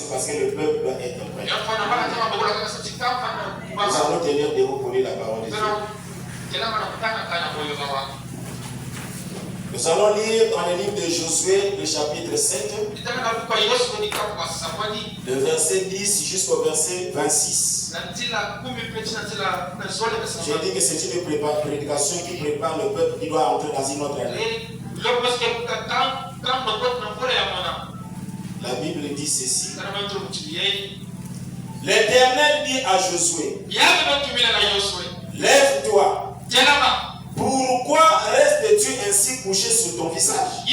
Parce que le peuple doit être prêt. Nous allons tenir debout pour lire la parole de Dieu. Nous allons lire dans le livre de Josué, le chapitre 7, le verset 10 jusqu'au verset 26. J'ai dit que c'est une prédication qui prépare le peuple qui doit entrer dans une autre année. La Bible dit ceci. L'Éternel dit à Josué, lève-toi. Pourquoi restes-tu ainsi couché sur ton visage?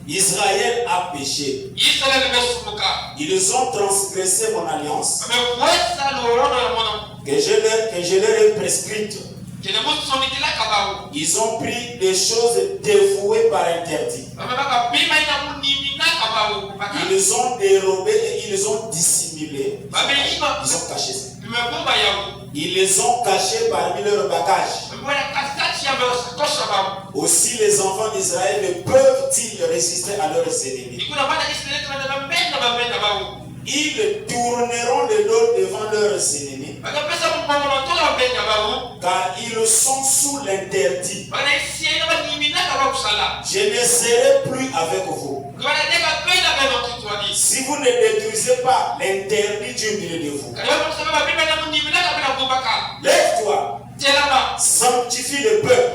Israël a péché. Ils ont transgressé mon alliance que je leur ai prescrite. Ils ont pris des choses dévouées par interdit. Ils ont dérobé et ils ont dissimulé. Ils ont caché ça. Ils les ont cachés parmi leurs bagages. Aussi les enfants d'Israël ne peuvent-ils résister à leurs ennemis. Ils tourneront le dos devant leurs ennemis, car ils sont sous l'interdit. Je ne serai plus avec vous si vous ne détruisez pas l'interdit du milieu de vous. Lève-toi, sanctifie le peuple.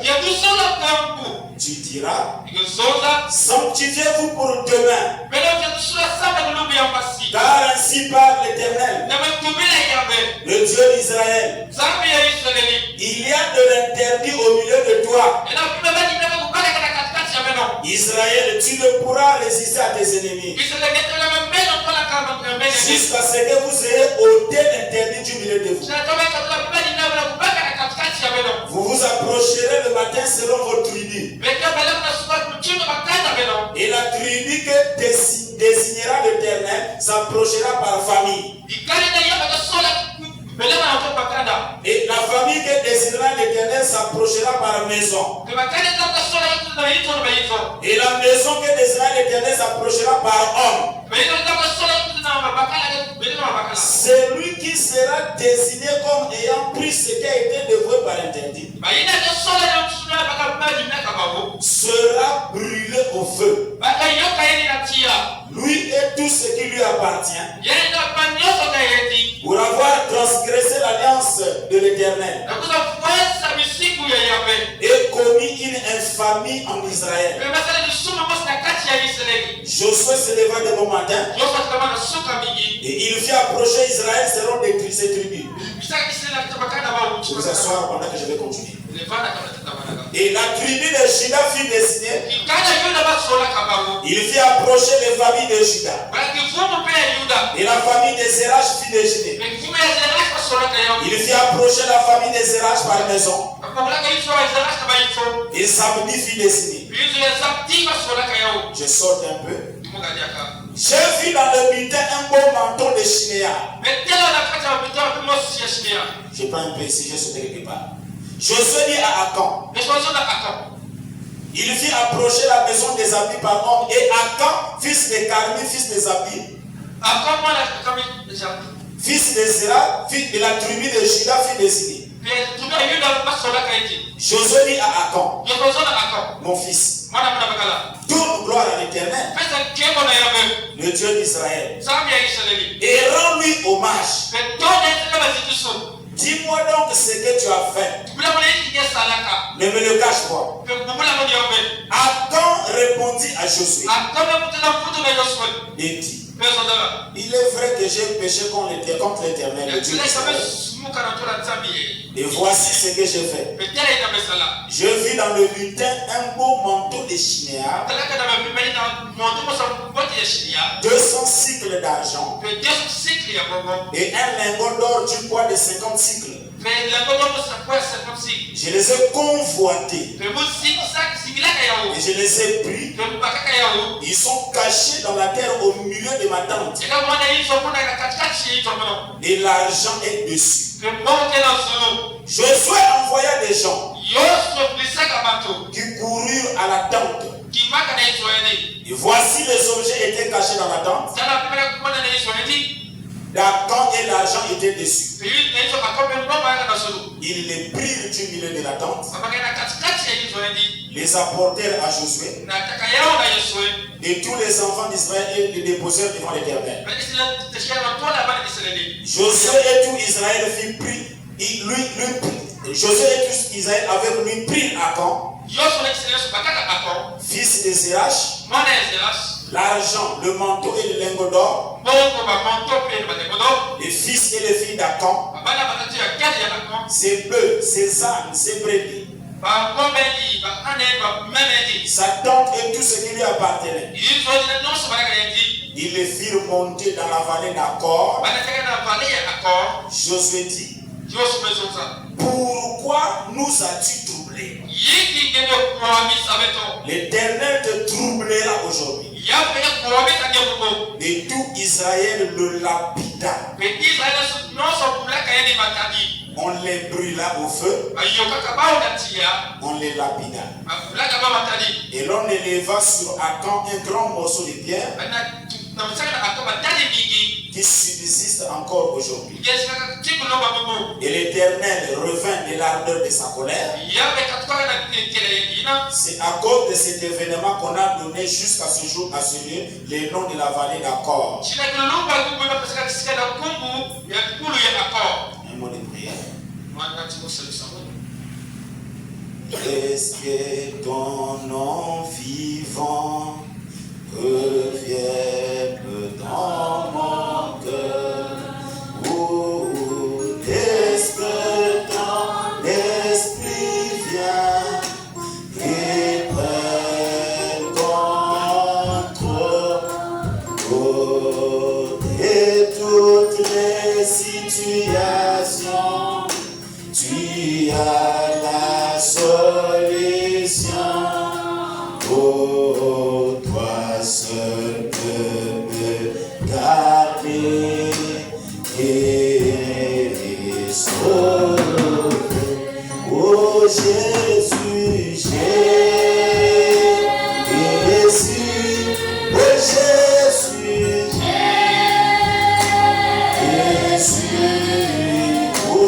Tu diras, sanctifiez-vous pour demain, car ainsi parle l'Éternel, le Dieu d'Israël. Il y a de l'interdit au milieu de toi. Israël, tu ne pourras résister à tes ennemis jusqu'à ce que vous ayez ôté l'interdit du milieu de vous. Vous vous approcherez le matin selon vos tribus. Et la tribu que désignera l'Éternel s'approchera par famille. Et la famille que désignera l'Éternel s'approchera par maison. Et la maison que désignera l'Éternel s'approchera par homme. Celui qui sera désigné comme ayant pris ce qui a été dévoué par interdit sera brûlé au feu. Lui et tout ce qui lui appartient, pour avoir transgressé l'alliance de l'Éternel et commis une infamie en Israël. Josué se leva de bon matin et il fit approcher Israël selon ses tribus. Vous asseoir pendant que je vais continuer. Et la tribu de Juda fut désignée. Il fit approcher les familles de Juda. Et la famille de Zerach fut désignée. Il fit approcher la famille de Zerach par maison. Et Zabdi fut désigné. Je saute un peu. J'ai vu dans le butin un beau manteau de Shinéa. Je prends un peu ici, je saute quelque part. Josué dit à Akan. Il fit approcher la maison des Zabdi par homme. Et Akan, fils de Carmi, fils de Zabdi, fils de Zera, fils de la tribu de Juda, fut désigné. Josué dit à Akan, mon fils, toute gloire à l'Éternel, le Dieu d'Israël, et rends-lui hommage. Dis-moi donc ce que tu as fait. Ne me le cache pas. Akan répondit à Josué et dit, il est vrai que j'ai péché contre l'Éternel, le Dieu d'Israël. Et voici ce que j'ai fait. Je vis dans le butin un beau manteau de Shinéa, 200 cycles d'argent et un lingot d'or du poids de 50 cycles. Je les ai convoités et je les ai pris. Ils sont cachés dans la terre au milieu de ma tente. Et l'argent est dessus. Josué envoya des gens qui coururent à la tente Et voici les objets étaient cachés dans la tente. L'argent et l'argent étaient dessus. Ils les prirent du milieu de la tente, les apportèrent à Josué, et tous les enfants d'Israël les déposèrent devant l'Éternel. Josué et tout Israël fit Josué et tout Israël avec lui prirent Achan, fils de Zérach, l'argent, le manteau et le lingot d'or, les fils et les filles d'Achan, ses bœufs, ses ânes, ses brebis, sa tente et tout ce qui lui appartenait. Ils les firent monter dans la vallée d'Acor. Josué dit, pourquoi nous as-tu troublés? L'Éternel te troublera aujourd'hui. Et tout Israël le lapida. On les brûla au feu. On les lapida. Et l'on éleva sur Achan un grand morceau de pierre qui subsiste encore aujourd'hui. Et l'Éternel revint de l'ardeur de sa colère. C'est à cause de cet événement qu'on a donné jusqu'à ce jour, à ce lieu, les noms de la vallée d'Acor. Un mot de prière. Est-ce que ton nom vivant revienne dans mon cœur? Oh, est-ce que ton esprit vient et prenne contrôle de toutes les situations? Tu as la solution. Oh, toi seul peux me garder et sauver. Oh Jésus, Jésus, oh Jésus, Jésus, oh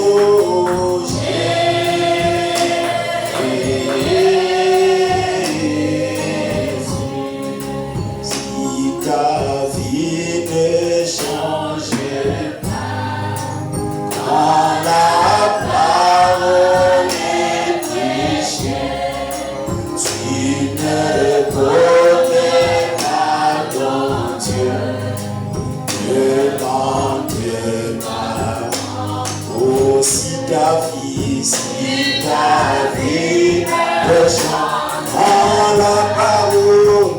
ta vie ne change pas quand la parole est prêchée. Tu ne connais pas ton Dieu, ne manque pas. Oh, si ta vie ne change quand la parole,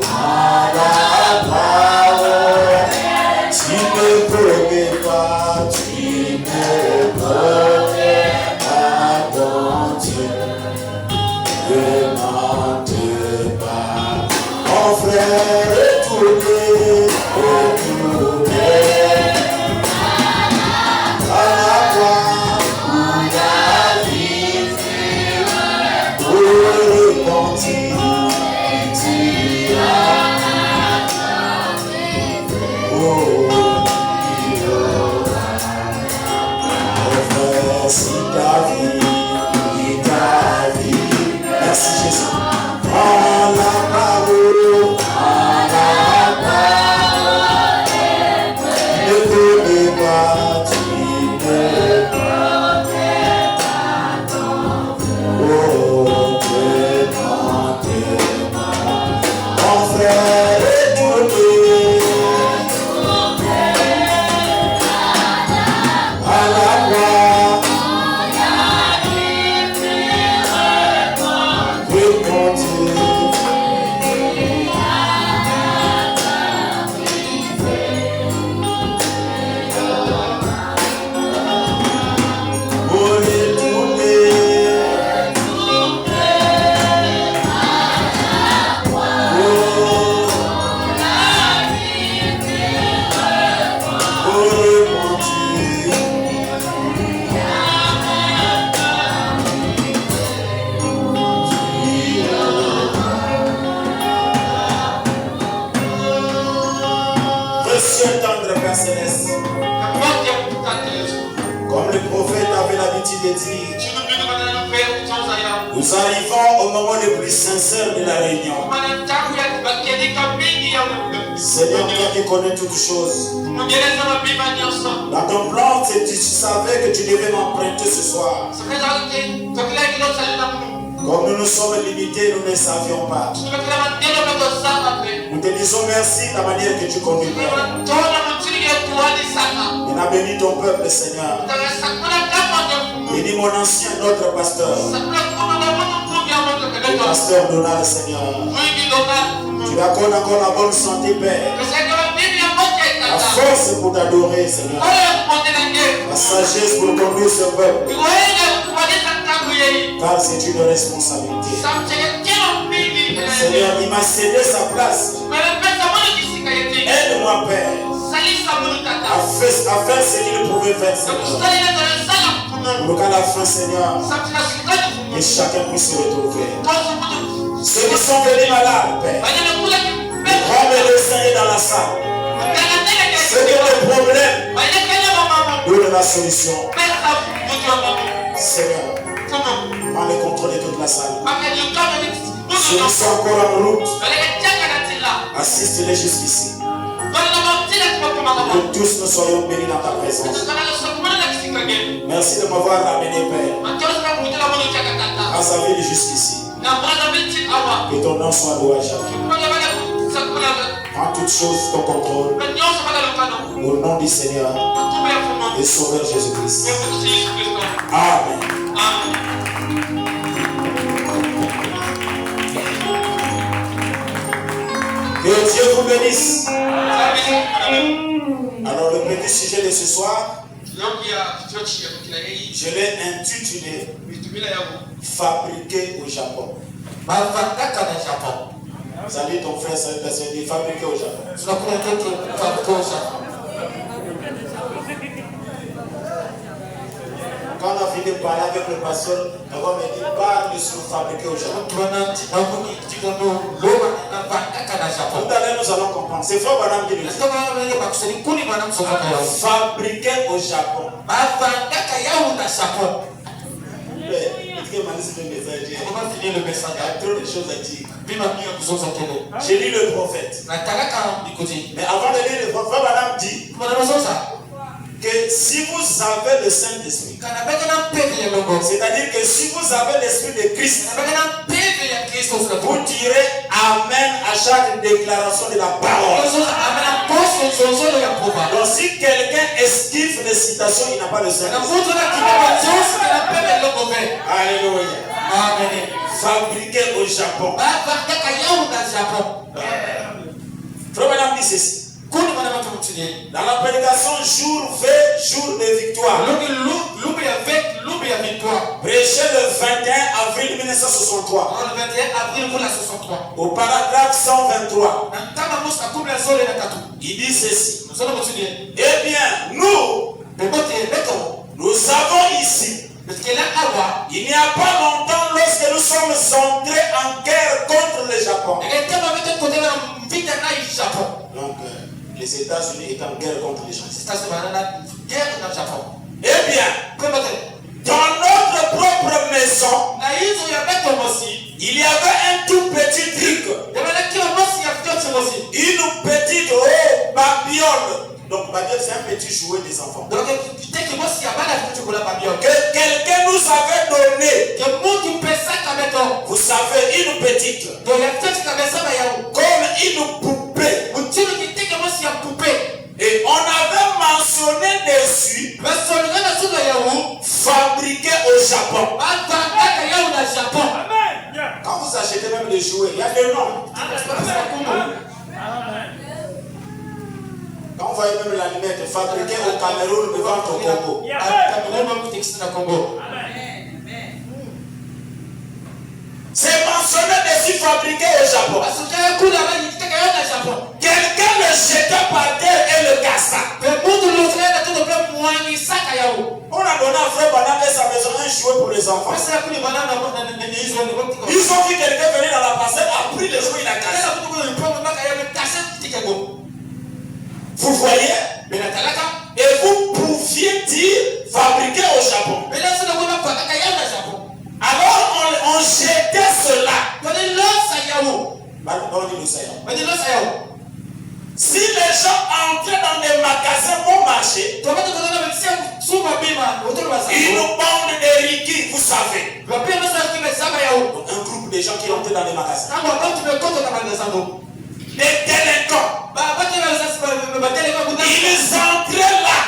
tu ne connais pas ton Dieu, ne mente pas. Mon frère, retournez à la croix où la vie fut repentir. Si ta vie, merci Jésus. En la parole, tu ne connais pas, oh, ne mente pas. Mon frère, retournez cieux tendre, Père Céleste. Comme le prophète avait l'habitude de dire, nous arrivons au moment le plus sincère de la réunion. Seigneur, toi qui connais toutes choses. Dans ton plan, tu savais que tu devais m'emprunter ce soir. Comme nous nous sommes limités, nous ne savions pas. Nous te disons merci de la manière que tu conduis. On a béni ton peuple, Seigneur. Bénis mon ancien, notre pasteur. Le pasteur Donald, Seigneur. Tu lui accordes encore la bonne santé, Père. La force pour t'adorer, Seigneur. La sagesse pour conduire ce peuple. Car c'est une responsabilité. Seigneur, il m'a cédé sa place. Aide-moi, Père, à faire ce qu'il pouvait faire, Seigneur. Pour qu'à la fin, Seigneur, et chacun puisse se retrouver. Ceux qui sont venus malades, Père, comme le Saint est dans la salle. Ceux qui ont des problèmes, donne la solution. Seigneur, prends le contrôle de toute la salle. Ceux qui sont encore en route, assiste-les jusqu'ici. Que tous nous soyons bénis dans ta présence. Merci de m'avoir ramené, Père, à sa vie jusqu'ici. Que ton nom soit loué à jamais. Prends toutes choses ton contrôle. Au nom du Seigneur et Sauveur Jésus-Christ. Amen. Que Dieu vous bénisse. Alors le petit sujet de ce soir, je l'ai intitulé Fabriqué au Japon. Salut ton frère, salut ta soeur, dit fabriqué au Japon. Quand on a fini de parler avec le pasteur, on va me dire parle sur fabriqué au Japon. Tout à l'heure nous allons comprendre. C'est frère Madame qui le dit. Fabriqué au Japon. Il y a trop de choses à dire. J'ai lu le prophète. Mais avant de lire le prophète, Madame dit que si vous avez le Saint-Esprit, c'est-à-dire que si vous avez l'Esprit de Christ, vous direz Amen à chaque déclaration de la parole. Donc si quelqu'un esquive les citations, il n'a pas le Saint-Esprit. Alléluia. Amen. Fabriqué au Japon. Frère Madame dit ceci. Dans la prédication jour veille, jour de victoire. Prêché le 21 avril 1963. Au paragraphe 123. Il dit ceci. Eh bien, nous avons ici, il n'y a pas longtemps, lorsque nous sommes entrés en guerre contre le Japon. Donc, les États-Unis étaient en guerre contre les gens. Eh bien, dans notre propre maison, il y avait un tout petit truc, une petite babiole. Donc, babiole, c'est un petit jouet des enfants. Que quelqu'un nous avait donné. Vous savez, une petite. Comme une poupée. Et on avait mentionné dessus fabriqué au Japon. Quand vous achetez même des jouets, il y a des noms. Quand vous voyez même l'allumette fabriquée au Cameroun, de vente au Congo. C'est mentionné dessus fabriqué au Japon. Quelqu'un le jeta par terre et le cassa. On a donné à frère Banam et sa maison un jouet pour les enfants. Ils ont vu quelqu'un venir dans la parcelle, a pris le jouet, il a cassé. Vous voyez? Et vous pouviez dire fabriqué au Japon. Alors on jetait cela. Si les gens entraient dans des magasins bon marché, ils nous vendent des rikis, vous savez. Un groupe de gens qui entraient dans des magasins. Des délinquants. Ils entraient là.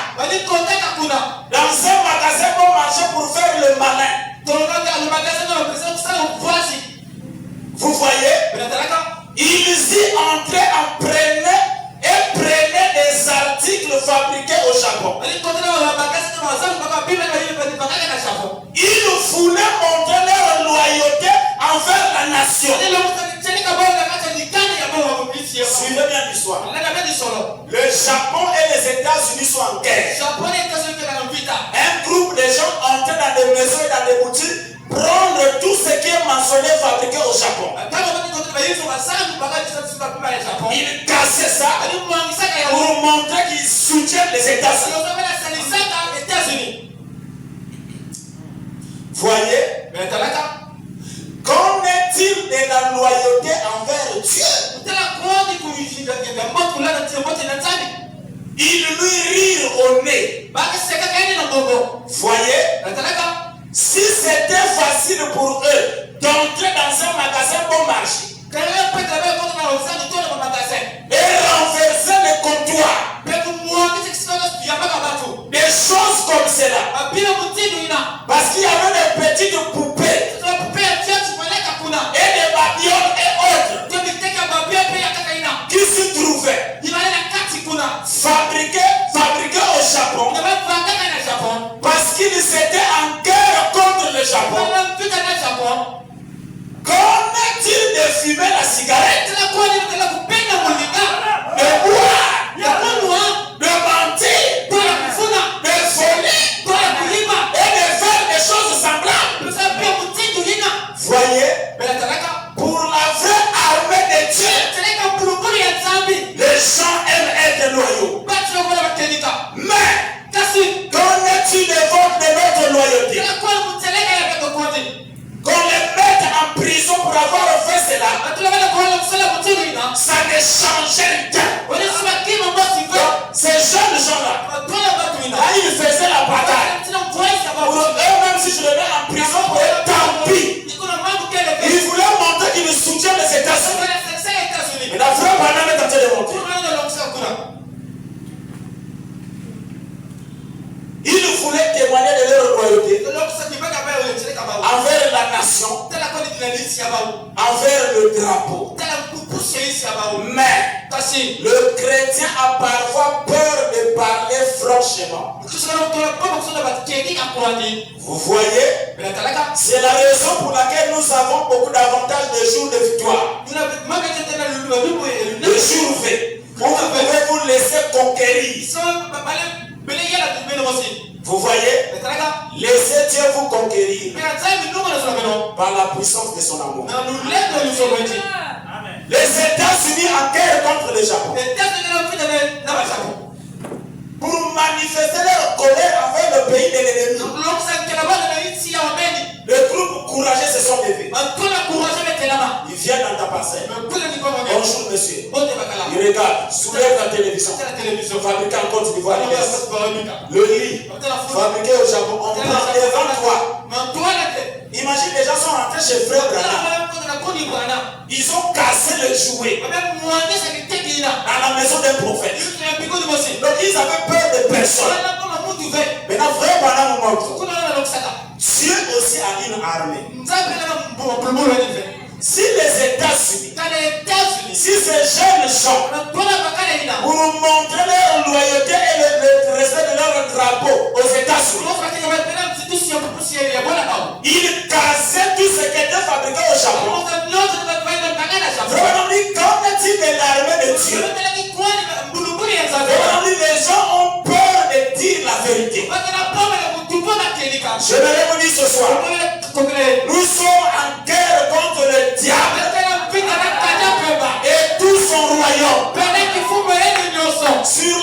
Dans un magasin bon marché pour faire le malin. Vous voyez? Ils y entraient en prenaient des articles fabriqués au Japon. Ils voulaient montrer leur loyauté envers la nation. Suivez bien l'histoire. Le Japon et les États-Unis sont en guerre. Un groupe de gens entraient dans des maisons et dans des boutiques prendre tout ce qui est mentionné fabriqué au Japon. Ils cassaient ça pour montrer qu'ils soutiennent les États-Unis. Voyez? Qu'en est-il de la loyauté envers Dieu? Ils lui rirent au nez. Voyez? Si c'était facile pour eux d'entrer dans un magasin bon marché et renverser le comptoir, des choses comme cela, parce qu'il y avait des petites poupées et des babioles et autres qui se trouvaient fabriqués au Japon, parce qu'ils étaient en guerre contre le Japon. Qu'en est-il de fumer la cigarette, de boire, de mentir, de voler et de faire des choses semblables? Voyez? Pour la vraie armée de Dieu, les gens aiment être loyaux. Mais qu'en est-il de notre loyauté? Qu'on les mette en prison pour avoir fait cela, ça ne changeait rien. Ces jeunes gens-là, ils faisaient la bataille. Pour eux-mêmes, si je les mets en prison pour eux, tant pis. Ils voulaient montrer qu'ils soutiennent les États-Unis. Mais la vraie banane est en train de montrer. Ils voulaient témoigner de leur loyauté envers la nation, envers le drapeau. Mais le chrétien a parfois peur de parler franchement. Vous voyez? C'est la raison pour laquelle nous avons beaucoup d'avantages de jours de victoire. Le jour V, vous pouvez vous laisser conquérir. Vous voyez? Laissez Dieu vous conquérir par la puissance de son amour. Les États-Unis en guerre contre le Japon. Pour manifester leur colère envers le pays de l'ennemi. Le groupe courageux se sont levés. Ils viennent dans ta parcelle. Bonjour monsieur. Ils regardent, soulèvent la télévision. Fabriqué en Côte d'Ivoire. Le lit, fabriqué au Japon. On prend devant toi. Imagine, les gens sont rentrés chez Frère Branham. Ils ont cassé le jouet à la maison d'un prophète. Donc ils avaient peur de personne. Maintenant, Frère Branham nous montre. Dieu aussi a une armée. Si les États-Unis, si ces jeunes gens, pour montrer leur loyauté et le respect de leur drapeau aux États-Unis, ils cassaient tout ce qui était fabriqué au Japon. Vraiment, qu'en est-il de l'armée de Dieu? Vraiment, les gens ont peur de dire la vérité. Je vais vous dire ce soir, nous sommes en guerre contre le diable et tout son royaume. Sur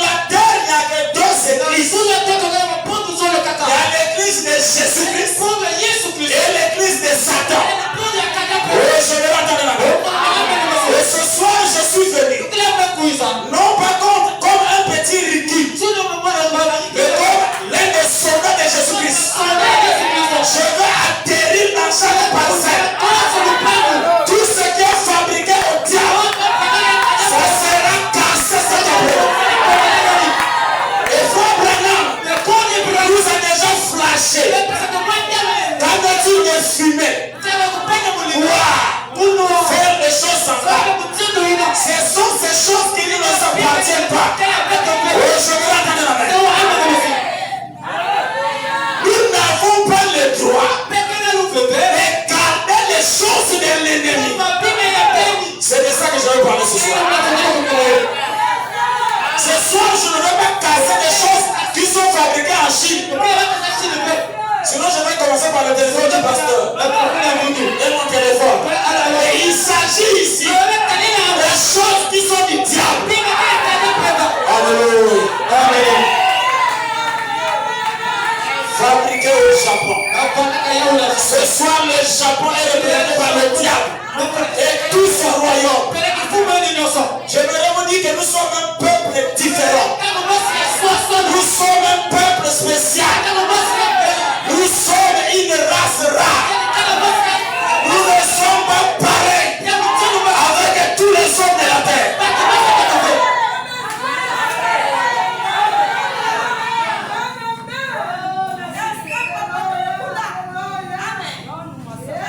fumer. Faire des choses sans mal. Ce sont ces choses qui ne nous appartiennent pas. Nous n'avons pas le droit de garder les choses de l'ennemi. C'est de ça que je vais parler ce soir. Ce soir, je ne vais pas casser des choses qui sont fabriquées en Chine. Sinon, je vais commencer par le téléphone du pasteur. Et mon téléphone. Et il s'agit ici des choses qui sont du diable. Alléluia. Amen. Fabriquées au Japon. Ce soir, le Japon est représenté par le diable. Et tout ce royaume. J'aimerais vous dire que nous sommes un peuple différent. Nous sommes un peuple spécial. Nous sommes une race rare. Nous ne sommes pas pareils avec tous les hommes de la terre.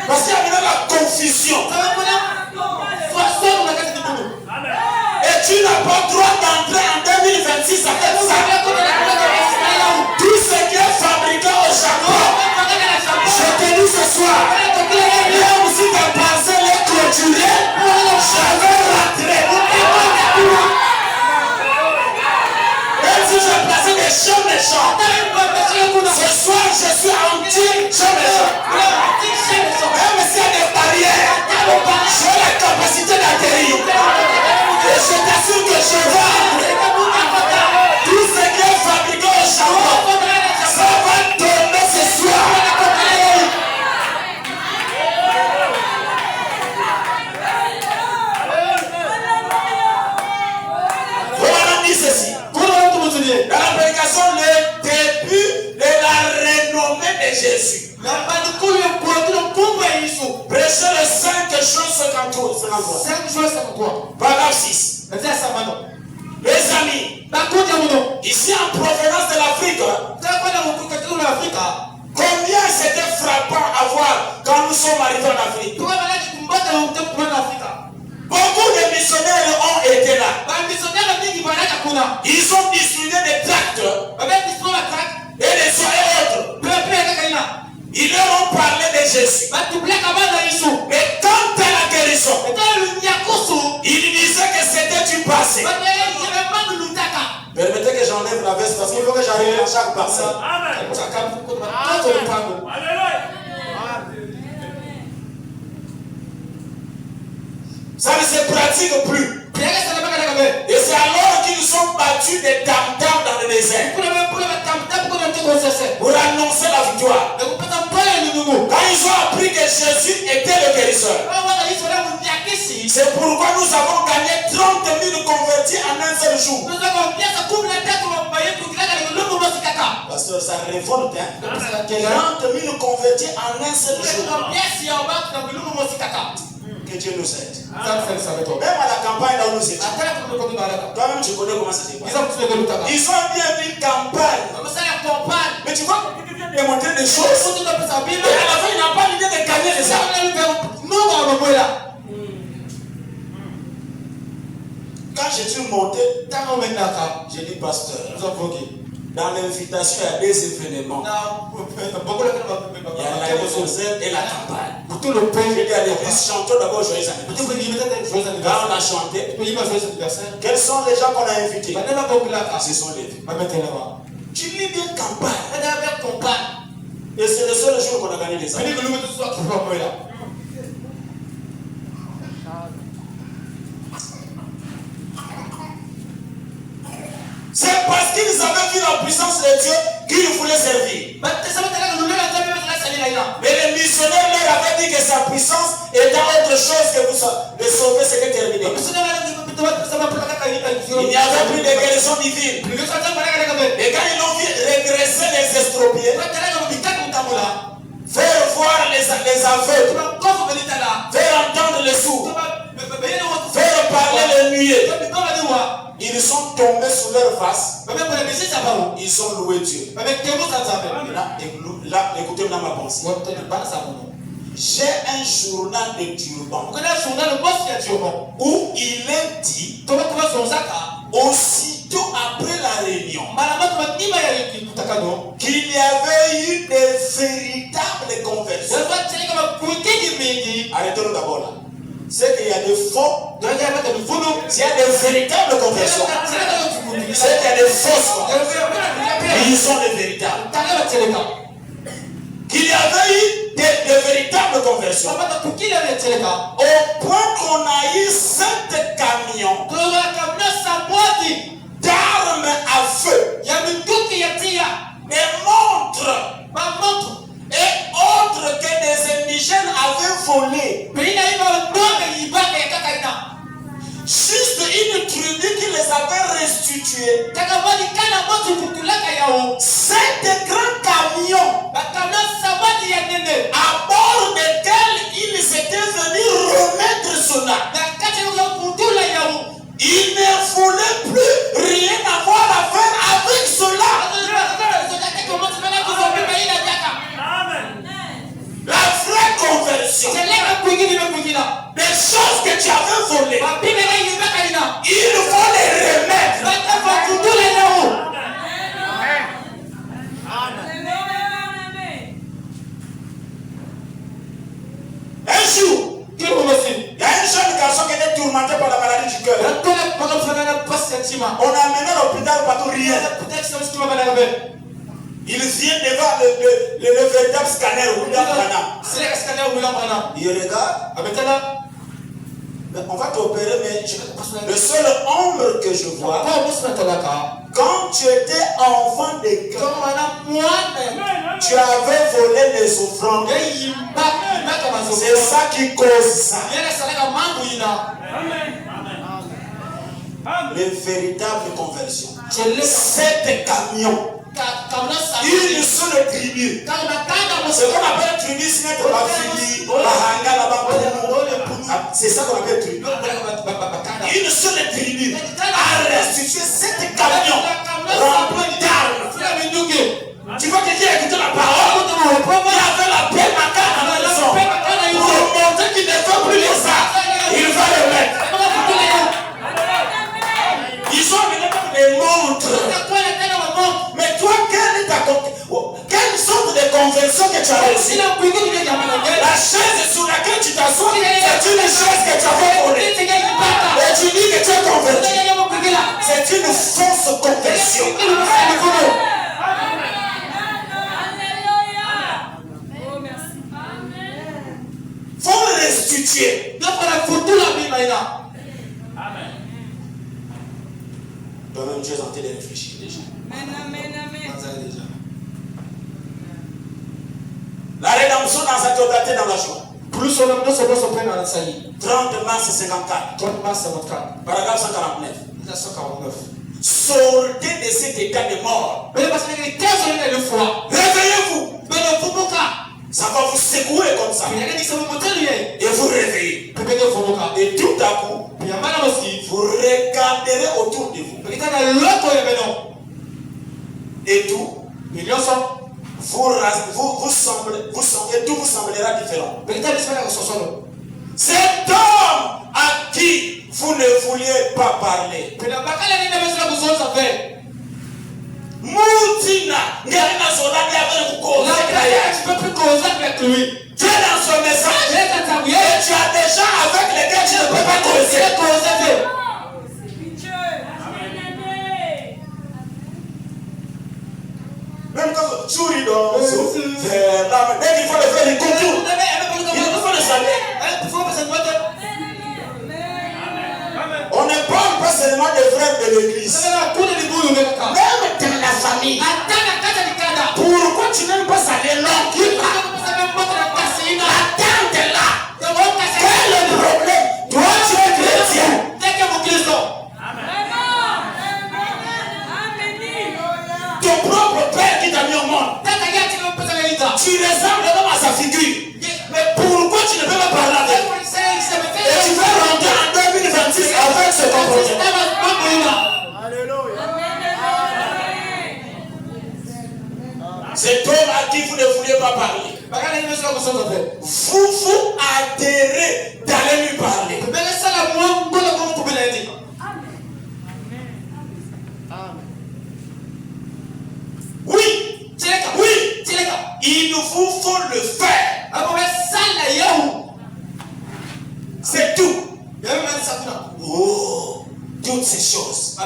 Parce qu'il y a la confusion. Et tu n'as pas le droit d'entrer en 2026 avec ça. Tout ce qui est fabriqué au Japon, je te dis ce soir, même si ta parcelle est clôturée, je vais rentrer. Même si j'ai placé des champs méchants, ce soir je suis anti-champs méchants. Même s'il y a des barrières, j'ai la capacité d'atterrir. Et je t'assure que je vais entrer. Tout ce qui est fabriqué au Japon, ça va tomber ce soir. Voilà, dit ceci. Dans la prédication, le début de la renommée de Jésus. Prêchez le 5 choses 53. Paragraphe 6. Mes amis, ici en provenance de l'Afrique, combien c'était frappant à voir quand nous sommes arrivés en Afrique. Beaucoup de missionnaires ont été là. Ils ont distribué des tracts et des soins et autres. Ils leur ont parlé de Jésus. Mais quant à la guérison, ils disaient que c'était du passé. Permettez que j'enlève la veste parce qu'il faut que j'arrive à chaque parcelle. Ça ne se pratique plus. Et c'est alors qu'ils sont battus des tam-tams dans le désert pour annoncer la victoire. Quand ils ont appris que Jésus était le guérisseur, c'est pourquoi nous avons gagné 30 000 convertis en un seul jour. Pasteur, ça révolte, hein? 30 000 convertis en un seul jour. Que Dieu nous aide. Même à la campagne là où nous étions. Toi-même tu connais comment ça se passe. Ils ont bien vu une campagne. Mais tu vois, quelqu'un vient démontrer des choses. Et à la fin, il n'a pas l'idée de gagner les âmes. Quand je suis monté, j'ai dit pasteur, dans l'invitation, il y a des événements. Il y a la Jérusalem et la campagne. J'ai dit à l'église, chantons d'abord joyeux anniversaire. Quand on a chanté, quels sont les gens qu'on a invités? Ce sont les vies. Tu lis bien campagne. Et c'est le seul jour qu'on a gagné les âmes. C'est parce qu'ils avaient vu la puissance de Dieu qu'ils voulaient servir. Mais les missionnaires leur avaient dit que sa puissance était autre chose que vous de sauver, c'était terminé. Il n'y avait plus de guérison divine. Et quand ils ont vu régresser les estropiés, faire voir les aveugles, faire entendre les sourds, faire parler les muets, ils sont tombés sur leur face. Ils ont loué Dieu. Là, écoutez-moi ma pensée. J'ai un journal de Durban où il est dit, aussitôt après la réunion, qu'il y avait eu des véritables conversions. Arrêtons d'abord là. C'est qu'il y a des faux. S'il y a des véritables conversions, c'est qu'il y a des fausses conversions. Ils sont les véritables. Qu'il y avait eu de véritables conversions. Au point qu'on a eu 7 camions d'armes à feu, des montres et autres que des indigènes avaient volés. Juste une tribu qui les avait restitués. 7 grands camions à bord desquels ils étaient venus remettre cela. Ils ne voulaient plus rien avoir à faire avec cela. La vraie conversion. Les choses que tu avais volées, il faut les remettre. Un jour, il y a un jeune garçon qui était tourmenté par la maladie du cœur. On a amené à l'hôpital partout rien. Il vient devant le véritable scanner William Branham. Il regarde. On va t'opérer, mais le seul ombre que je vois, quand tu étais enfant de cœur, tu avais volé les offrandes. C'est ça qui cause ça. Les véritables conversions. 7 camions. Une seule tribu. C'est qu'on appelle tribu, c'est notre Bafili, Bahanga, là-bas. C'est ça qu'on appelle tribu. Une seule tribu a restitué 7 camions remplis d'armes. Tu vois que Dieu a écouté la parole. Il avait la paix macabre à la maison. Pour montrer qu'il ne fait plus les armes, il va les mettre. Ils ont amené des montres. Mais toi, quelle sorte de conversion que tu as reçue? La chaise sur laquelle tu t'assois, c'est une chaise que tu as volée. Et tu dis que tu es converti. C'est une fausse conversion. Il faut le restituer. Toi-même, tu es en train de réfléchir déjà. La rédemption dans sa totalité dans la joie. 30 mars 54. Paragraphe 149. Sortez de cet état de mort. Réveillez-vous. Ça va vous secouer comme ça. Et vous réveillez. Et tout à coup, vous regarderez autour de vous. Et tout. Tout vous semblera différent. Cet homme à qui vous ne vouliez pas parler. Moutina, tu peux plus causer avec lui. Tu es dans son message et tu as des gens avec lesquels tu ne peux pas causer. Même quand tu ris dans le sou, il faut le faire du contour. Il faut le saluer. On ne parle pas seulement des frères de l'église. Même dans la famille. Pourquoi tu n'aimes pas saluer l'homme qui parle? La tante est là. Quel est le problème? Toi, tu es chrétien. Ton propre père qui t'a mis au monde. Tu ressembles même à sa figure. Mais pourquoi tu ne peux pas parler avec lui? Et tu veux rentrer en 2026 avec ce comportement. Cet homme à qui vous ne vouliez pas parler. Vous vous adhérez d'aller lui parler. Oui, il vous faut le faire. C'est tout. Oh, toutes ces choses.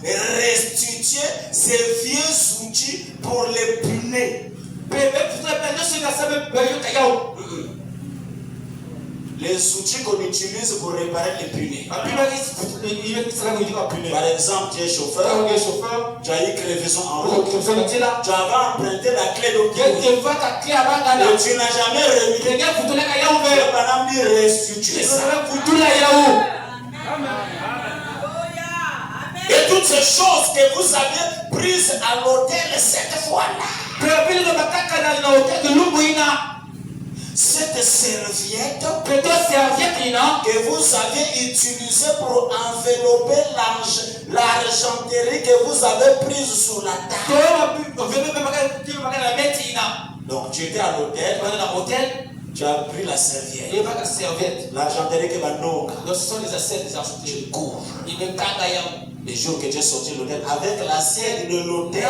Restituer ces vieux outils pour les punir. Les outils qu'on utilise pour réparer les punais. Par exemple, tu es chauffeur, tu as eu crevaison en route, tu avais emprunté la clé d'autoroute et tu n'as jamais remis. Madame dit restituer ça. Et toutes ces choses que vous avez prises à l'hôtel cette fois-là. Cette serviette que vous avez utilisée pour envelopper l'argenterie que vous avez prise sur la table. Donc tu étais à l'hôtel, tu as pris la serviette, l'argenterie que va nous. Tu cours. Les jours que tu es sorti de l'hôtel avec l'assiette de l'hôtel.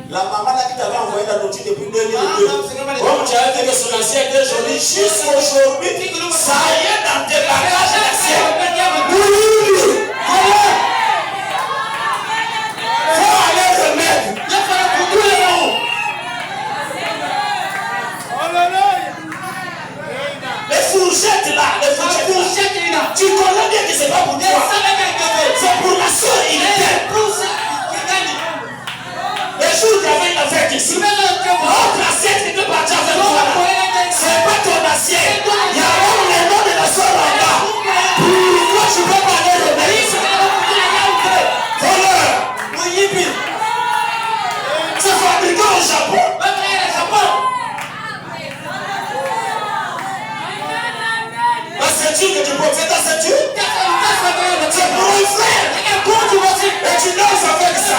La maman là qui t'avait envoyé la notice depuis 2002, comme tu avais fait que son assiette était jolie, jusqu'aujourd'hui, ça y est dans tes bagages l'assiette. Faut aller remettre. Les fourchettes là, tu connais bien que c'est pas pour toi. C'est pour la soeur Hilda. Les jours qu'il y avait une affaire ici, l'autre assiette qui était partie avec toi, c'est pas ton assiette. Il y a même le nom de la soeur là-bas. Pourquoi tu ne peux pas aller remettre? Voleur. C'est fabriqué au Japon. La ceinture que tu portes, c'est ta ceinture. C'est pour un frère. Et tu danses avec ça.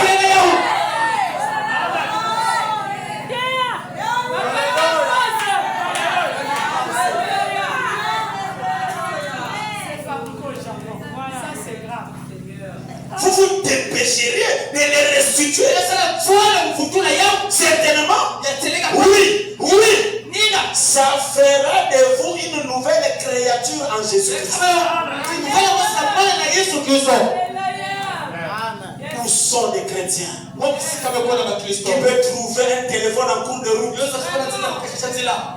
Vous vous dépêcheriez de les restituer. Certainement. Oui. Ça fera de vous une nouvelle créature en Jésus-Christ. Où sont des chrétiens qui peuvent trouver un téléphone en cours de route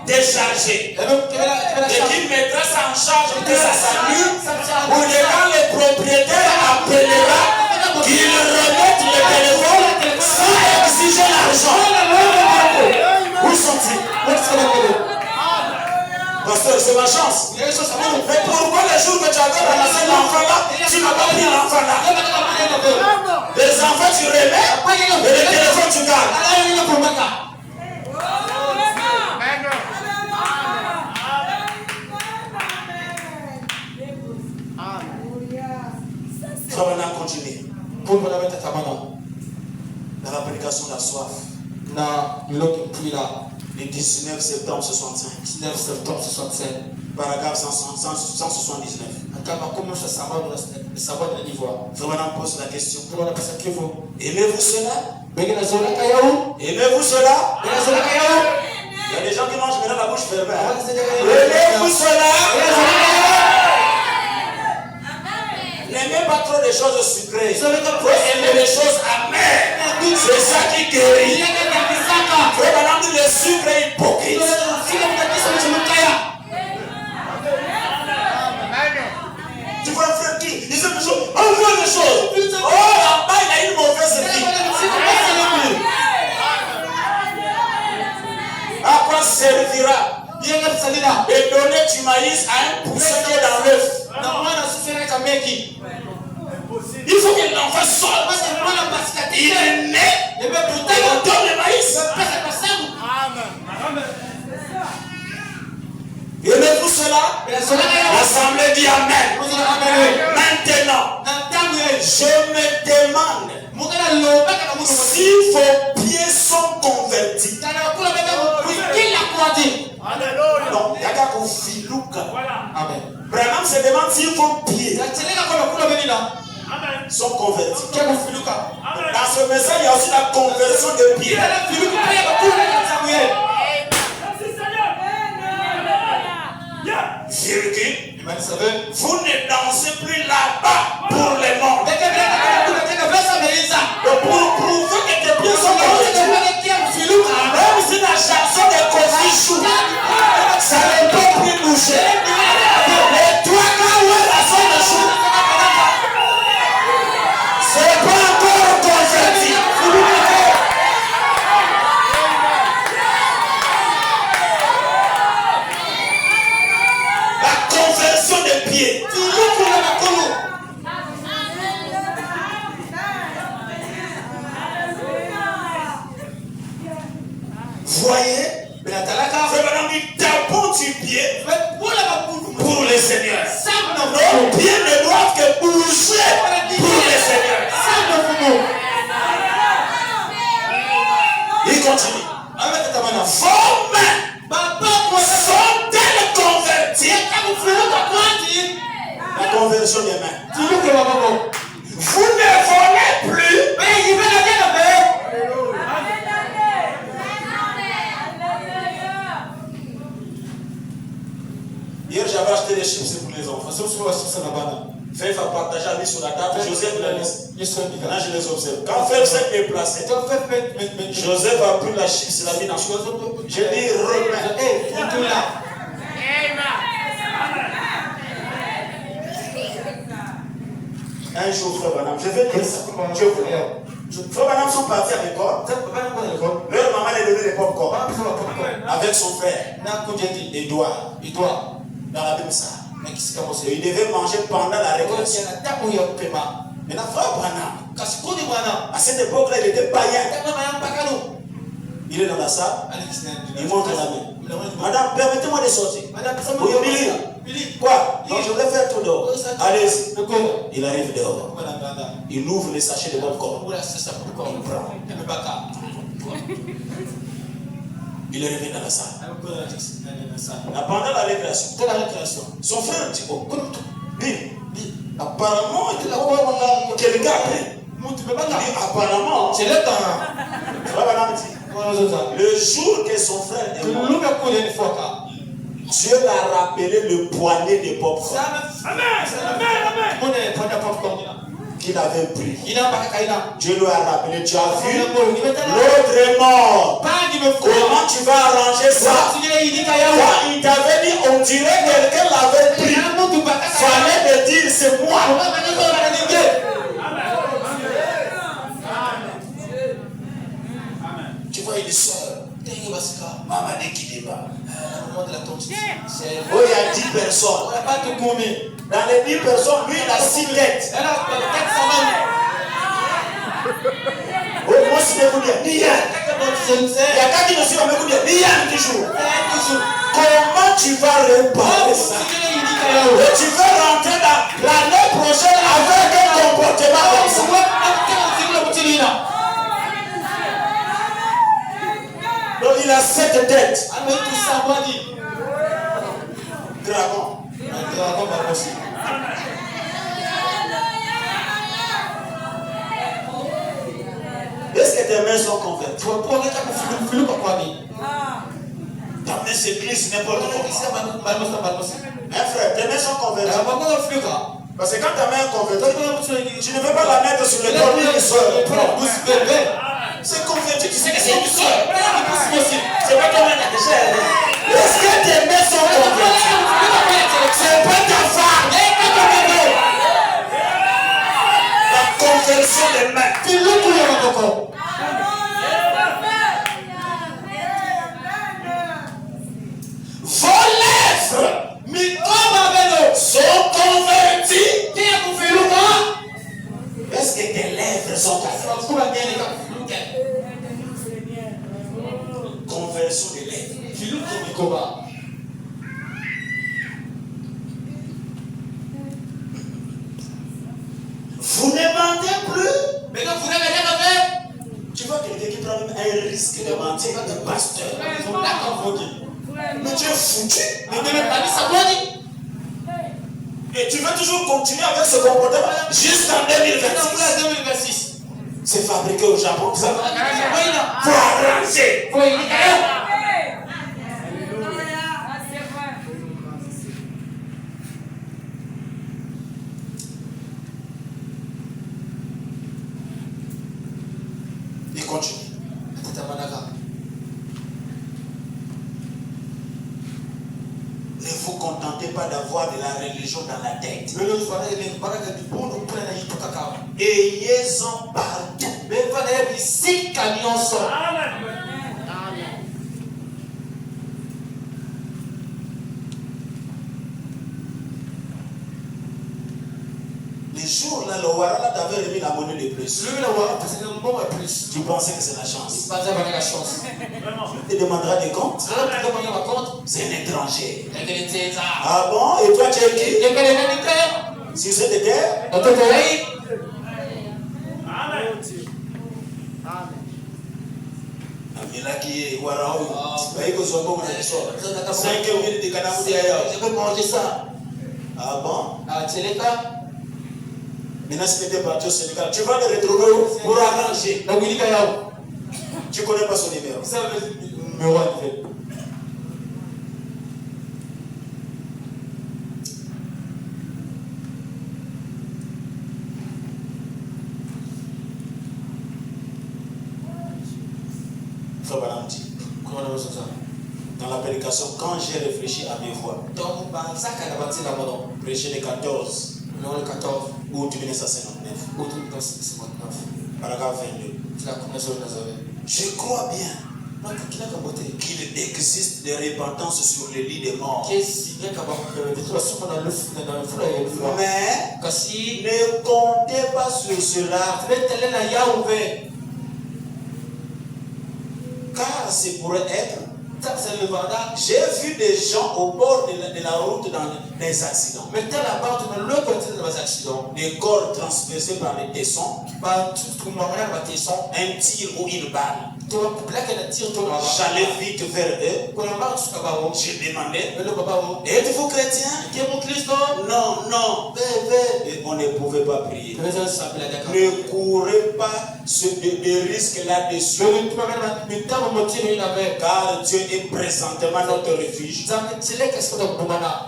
déchargé et qui mettra ça en charge de sa famille ou quand le propriétaire appellera qu'il remette le téléphone sans exiger l'argent. Où sont-ils? Pasteur, c'est ma chance. Mais pourquoi les jours que tu avais ramassé l'enfant là, tu n'as pas pris l'enfant là? Les enfants tu remets et le téléphone tu gardes. Ça va continuer. Dans la prédication de la soif. Le 19 septembre 65. Paragraphe 179. Vraiment pose la question. Aimez-vous cela? Aimez-vous cela? Il y a des gens qui mangent maintenant la bouche fermée. Aimez-vous cela? N'aimez pas trop les choses sucrées. Il faut aimer les choses amères. C'est ça qui guérit. Il faut maintenant dire le sucre est hypocrite. Tu vois un frère qui disait des choses. Envoie des choses. Oh, là-bas, il a une mauvaise vie. À quoi servira de donner du maïs à un poussin qui est dans l'œuf? Il faut que l'enfant sorte. Il est né. Et on donne le maïs. Aimez-vous cela? L'assemblée dit Amen. Maintenant, je me demande si vos pieds sont convaincus Non, il y a qu'à filouka. Amen. Branham se demande s'il faut pied sont convertis. Dans ce message, il y a aussi la conversion de pied. Virgule. Vous ne dansez plus là-bas pour les morts. Donc pour prouver que tes pieds sont convertis, même si la chanson de Kofi Chou, ça ne peut plus bouger. Et toi, quand on a la sonne de Chou, c'est pas encore converti. La conversion des pieds. Voyez, c'est tapons du pied pour les seigneurs. Nos pieds ne doivent que bouger pour les seigneurs. Il continue. Vos mains sont-elles converties? La conversion des mains. Vous ne volez plus. Hier, j'avais acheté des chips pour les enfants. Fève a partagé avec sur la table. Joseph l'a laissé. Maintenant, je les observe. Quand Fève s'est déplacé, Joseph a pris la chips, l'a mis dans le chose. Je dis remets. Un jour, frère Banam, je vais dire ça. Frère Banam sont partis à l'école. Leur maman les donnait des pop-corn avec son frère, Edouard, dans la même salle. Et il devait manger pendant la récréation. Maintenant, frère Banam, à cette époque-là, il était païen. Il est dans la salle, il montre la main. Madame, permettez-moi de sortir. Oui, Billy. Quoi? Non, je voulais faire tout dehors. Allez-y. Il arrive dehors. Il ouvre les sachets de popcorn. Il prend. Il est revenu dans la salle. Pendant la récréation, son frère dit, oh, Billy, apparemment, quelqu'un a pris. Apparemment, c'est le temps. Le jour que son frère est mort, Dieu l'a rappelé le poignet de popcorn qu'il avait pris. Dieu lui a rappelé, tu as vu, l'autre est mort. Comment tu vas arranger ça? Quand il t'avait dit, on dirait quelqu'un l'avait pris. Fallait me dire, c'est moi. Tu vois, il est soeur. Maman qui débat. Oh, il y a 10 personnes. Dans les 10 personnes, lui, il a 6 têtes. Oh, moi, si je vous dis, il y a quelqu'un qui ne suit pas me dire, toujours. Comment tu vas réparer ça? Et tu veux rentrer dans l'année prochaine avec un comportement comme ça. Donc il a 7 têtes. Dragon. Dragon va aussi. Est-ce que tes mains sont converties? Ta main se glisse n'importe comment. Hein frère, tes mains sont converties. Parce que quand ta main est convertie, tu ne veux pas la mettre sur le dos d'une soeur. C'est converti, tu sais que c'est une soeur. C'est pas ton main qui est. Est-ce que tes mains sont converties? C'est pas ta femme. La conversion des mains. Vos lèvres sont converties. Est-ce que tes lèvres sont converties? Conversion des lèvres. Vous ne mentez plus. Tu vois quelqu'un qui prends même un risque de mentir au pasteur. Mais tu es foutu. Et tu veux toujours continuer avec ce comportement jusqu'en 2026. C'est fabriqué au Japon, ça. Pour arranger. Il continue. Ne vous contentez pas d'avoir de la religion dans la tête. Ayez-en partout. Les jours là, le Warala t'avait remis la monnaie de plus. Tu pensais que c'est la chance. Tu demanderas des comptes. C'est un étranger. Ah bon? Et toi tu es qui? Si vous êtes de terre? Ah bon? Maintenant, si tu étais parti au Sénégal, tu vas le retrouver où? Pour arranger. Tu connais pas son numéro. Dans la prédication, quand j'ai réfléchi à mes voix, prêcher les 14 août 1959, paragraphe 22. Je crois bien qu'il existe des repentances sur les lits des morts. Mais ne comptez pas sur cela. Car c'est pour être. J'ai vu des gens au bord de la route dans des accidents. Des corps transpercés par les tessons. Un tir ou une balle. J'allais vite vers eux. J'ai demandé, êtes-vous chrétien? Non. Et on ne pouvait pas prier. Ne courez pas des risques là-dessus. Car Dieu est présentement notre refuge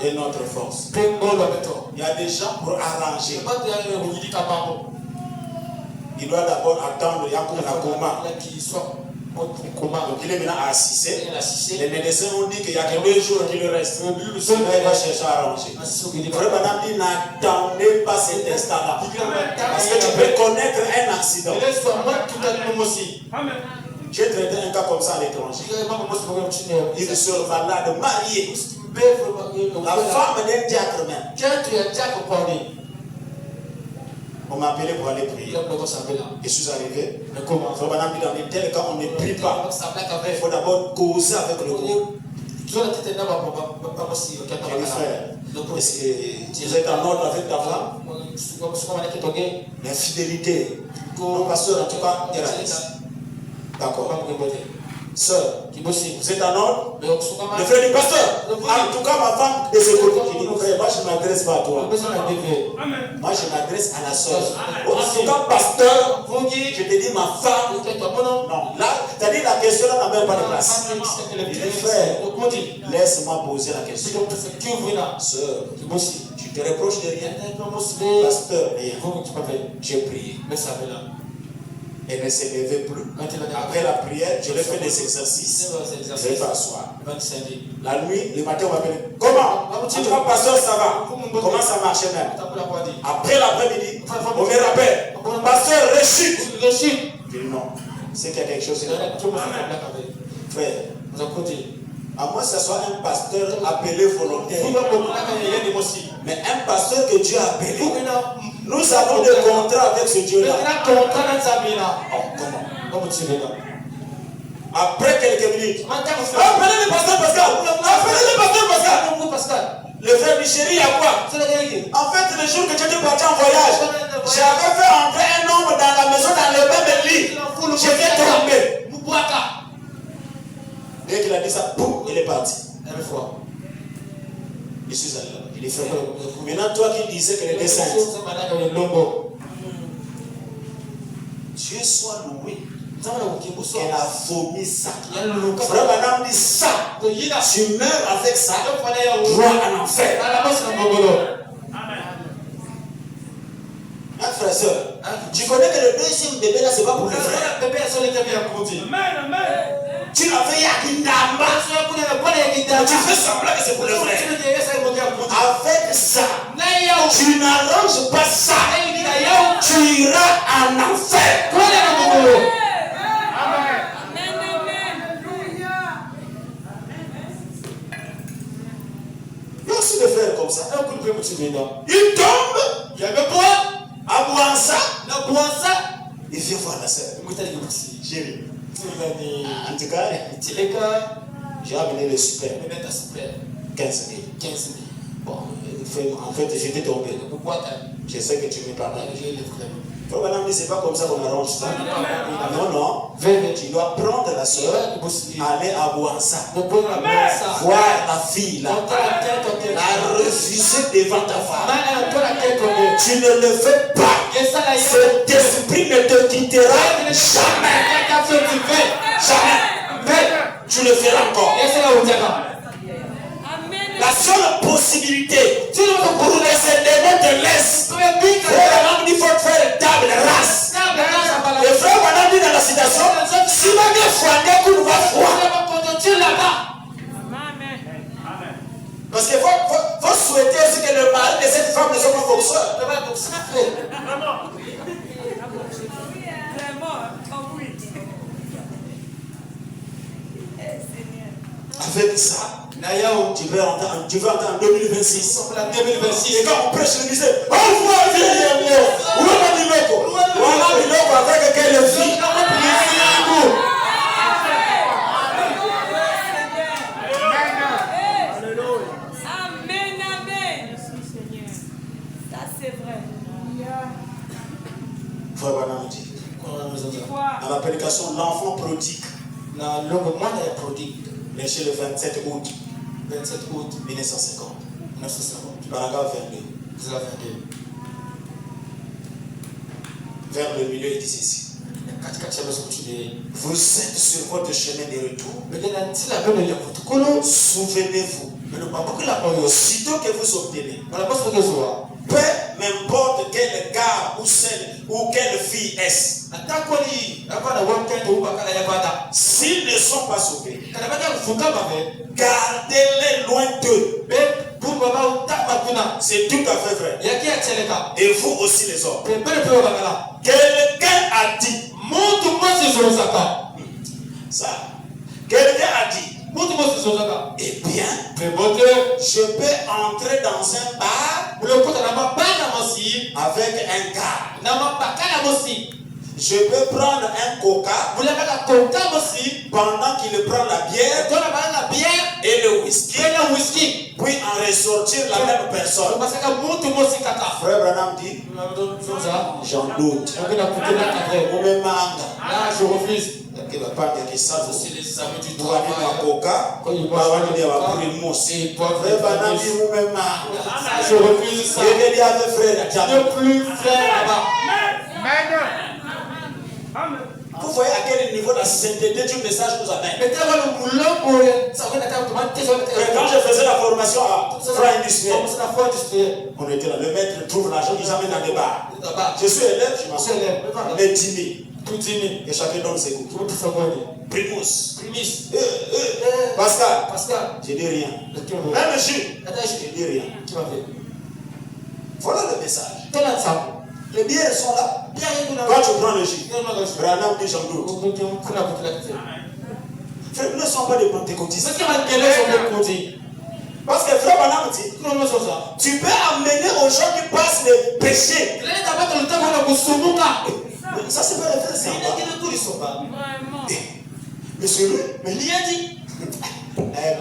et notre force. Il y a des gens pour arranger. Il doit d'abord attendre Yacoub Nakoma. Donc il est maintenant à Assisé. Les médecins ont dit qu'il n'y a que 2 jours qui lui restent. Il va chercher à arranger. Frère Branham dit, n'attendez pas cet instant-là. Parce que tu peux connaître un accident. J'ai traité un cas comme ça à l'étranger. Il se malade, marié. La femme d'un diacre même. On m'a appelé pour aller prier. Je suis arrivé. Frère Branham dit, dans tel cas, on ne prie pas. Il faut d'abord causer avec le groupe. J'ai dit, frère, est-ce que vous êtes en ordre avec ta femme? L'infidélité. Mon pasteur, en tout cas, il reste. D'accord. Sœur, vous êtes en ordre? Le frère du pasteur, en tout cas, ma femme de ce côté, qui dit, frère, moi je ne m'adresse pas à toi. Moi je m'adresse à la sœur. En tout cas, pasteur, je te dis ma femme. Non, là, c'est-à-dire la question là n'a même pas de place. Frère, laisse-moi poser la question. Sœur, tu te reproches de rien? Pasteur, rien. J'ai prié. Elle ne s'est levée plus. Après la prière, je lui ai fait des exercices. Je vais t'asseoir. La nuit, le matin, on m'appelle. Comment? En tout cas, pasteur, ça va. Comment ça marchait même? Après l'après-midi, on me rappelle. Pasteur, rechute. Je dis non. C'est qu'il y a quelque chose. Frère, à moins que ce soit un pasteur appelé volontaire. Mais un pasteur que Dieu a appelé. Nous avons des contrats avec ce Dieu-là. Comment? Après quelques minutes. Appelez le pasteur Pascal. Appelez le pasteur Pascal. Le frère Michel, il y a quoi? En fait, le jour que tu étais parti en voyage, j'avais fait entrer un homme dans la maison, dans le même lit. J'étais tombé. Dès qu'il a dit ça, boum, il est parti. Je suis allé là-bas. Il est fait. Maintenant, toi qui disais que les dessins. Dieu soit loué. Elle a vomi ça. Frère Madame dit ça. Tu meurs avec ça. Droit en enfer. Frère et soeur, tu connais que le deuxième bébé là, c'est pas pour le frère. Tu l'as fait Yakindamba. Tu fais semblant que c'est pour le frère. Avec ça, tu n'arranges pas ça. Tu iras en enfer. Il y a aussi des frères comme ça. Il tombe. Il y a le poids. À Bouansa, il vient voir la sœur. Chérie. En tout cas, j'ai amené le super. 15 000. Bon, en fait, j'étais tombé. Je sais que tu me parles. Madame dit, c'est pas comme ça qu'on arrange ça. Non. Tu dois prendre la soeur, aller à Bouansa, voir la fille là, la refuser devant ta femme. Tu ne le fais pas. Cet esprit ne te quittera jamais. Jamais. Tu le feras encore. La seule possibilité pour que ces démons te laissent, frère, il faut faire table rase. Le frère Madame dit dans la citation, si vous avez froidé, vous va froid. Parce qu'il faut souhaiter aussi que le mari de cette femme ne soit pas boxeur. Avec ça, tu veux entendre en 2026. Et quand on prêche le musée, on voit vieillir. Où est Miloko? Où est Miloko avec quelle fille? Amen. Ça c'est vrai. Frère Banam dit. Dans la prédication, l'enfant prodigue. Mais chez le 27 août 1950. Paragraphe 22. Vers le milieu, il dit ceci. Vous êtes sur votre chemin de retour. Souvenez-vous. Aussitôt que vous obtenez, peu m'importe quel gars ou quelle fille est-ce, s'ils ne sont pas sauvés, gardez-les loin d'eux. C'est tout à fait vrai. Et vous aussi les hommes. Quelqu'un a dit ça. Quelqu'un a dit, eh bien, je peux entrer dans un bar avec un gars. Je peux prendre un coca pendant qu'il prend la bière et le whisky, puis en ressortir la même personne. Frère Branham dit, j'en doute. Je refuse. Je refuse ça. Ne plus frère là-bas. Vous voyez à quel niveau la sainteté du message nous amène. Quand je faisais la formation à Frère Industriel, on était là, le maître trouve l'argent, nous amène dans des bars. Je suis élève, je m'en suis élève. Mais 10 000. Tout 10 000. Et chacun donne ses coups. Primus. Pascal. Je dis rien. Même je dis rien. Voilà le message. Les bières sont là. Quand tu prends le jus, Branham dit j'en doute. Frère, nous ne sommes pas des pentecôtistes. Parce que frère Branham dit, tu peux amener aux gens qui passent le péché. Ça c'est pas le frère, c'est monsieur lui, mais lui a dit.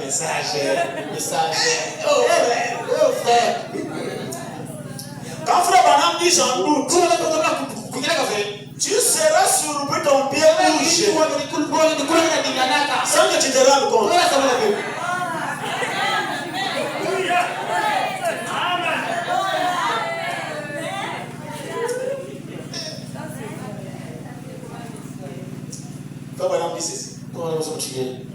Message. Oh frère. Quand frère Branham dit j'en doute, tu seras surpris ton pied rouge. bouger. Sans que tu te rendes compte. Comment on dit ceci? Comment on continue?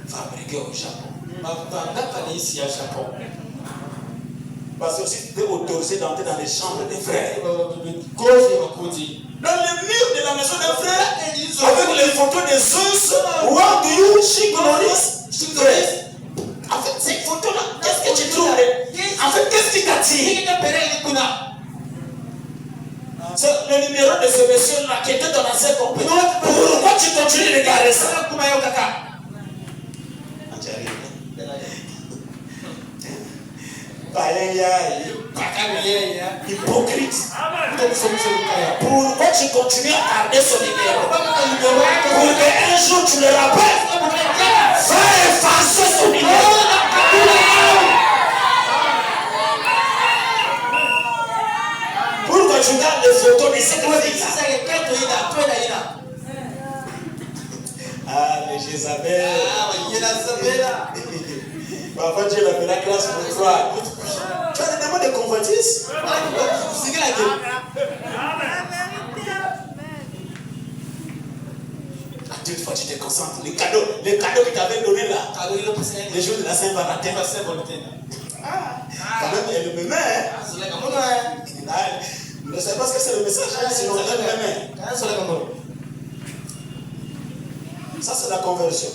Fabriqué au Japon. Ici à Japon. Parce que si tu es autorisé d'entrer dans les chambres des frères, dans le mur de la maison des frères, avec les photos des os, Wang Yu, Shikoris, en fait, ces photos-là, qu'est-ce que tu trouves? En fait, qu'est-ce qui t'attire? C'est le numéro de ce monsieur-là qui était dans l'ancien compagnie. Pourquoi tu continues de regarder ça? Hypocrite. Pourquoi tu continues à garder ce numéro? Pour qu'un jour tu le rappelles. Va effacer ce numéro. Pourquoi tu gardes les photos de cette fille-là? Ah, mais Jézabel. Parfois Dieu la fait la grâce pour toi. Tu as des demandes de convoitise? Toute fois tu te concentres. Les cadeaux qu'il t'avait donné là, les jours de la Saint-Valentin. Quand même, elle me met. Je ne sais pas ce que c'est le message, sinon elle me met. Ça, c'est la conversion.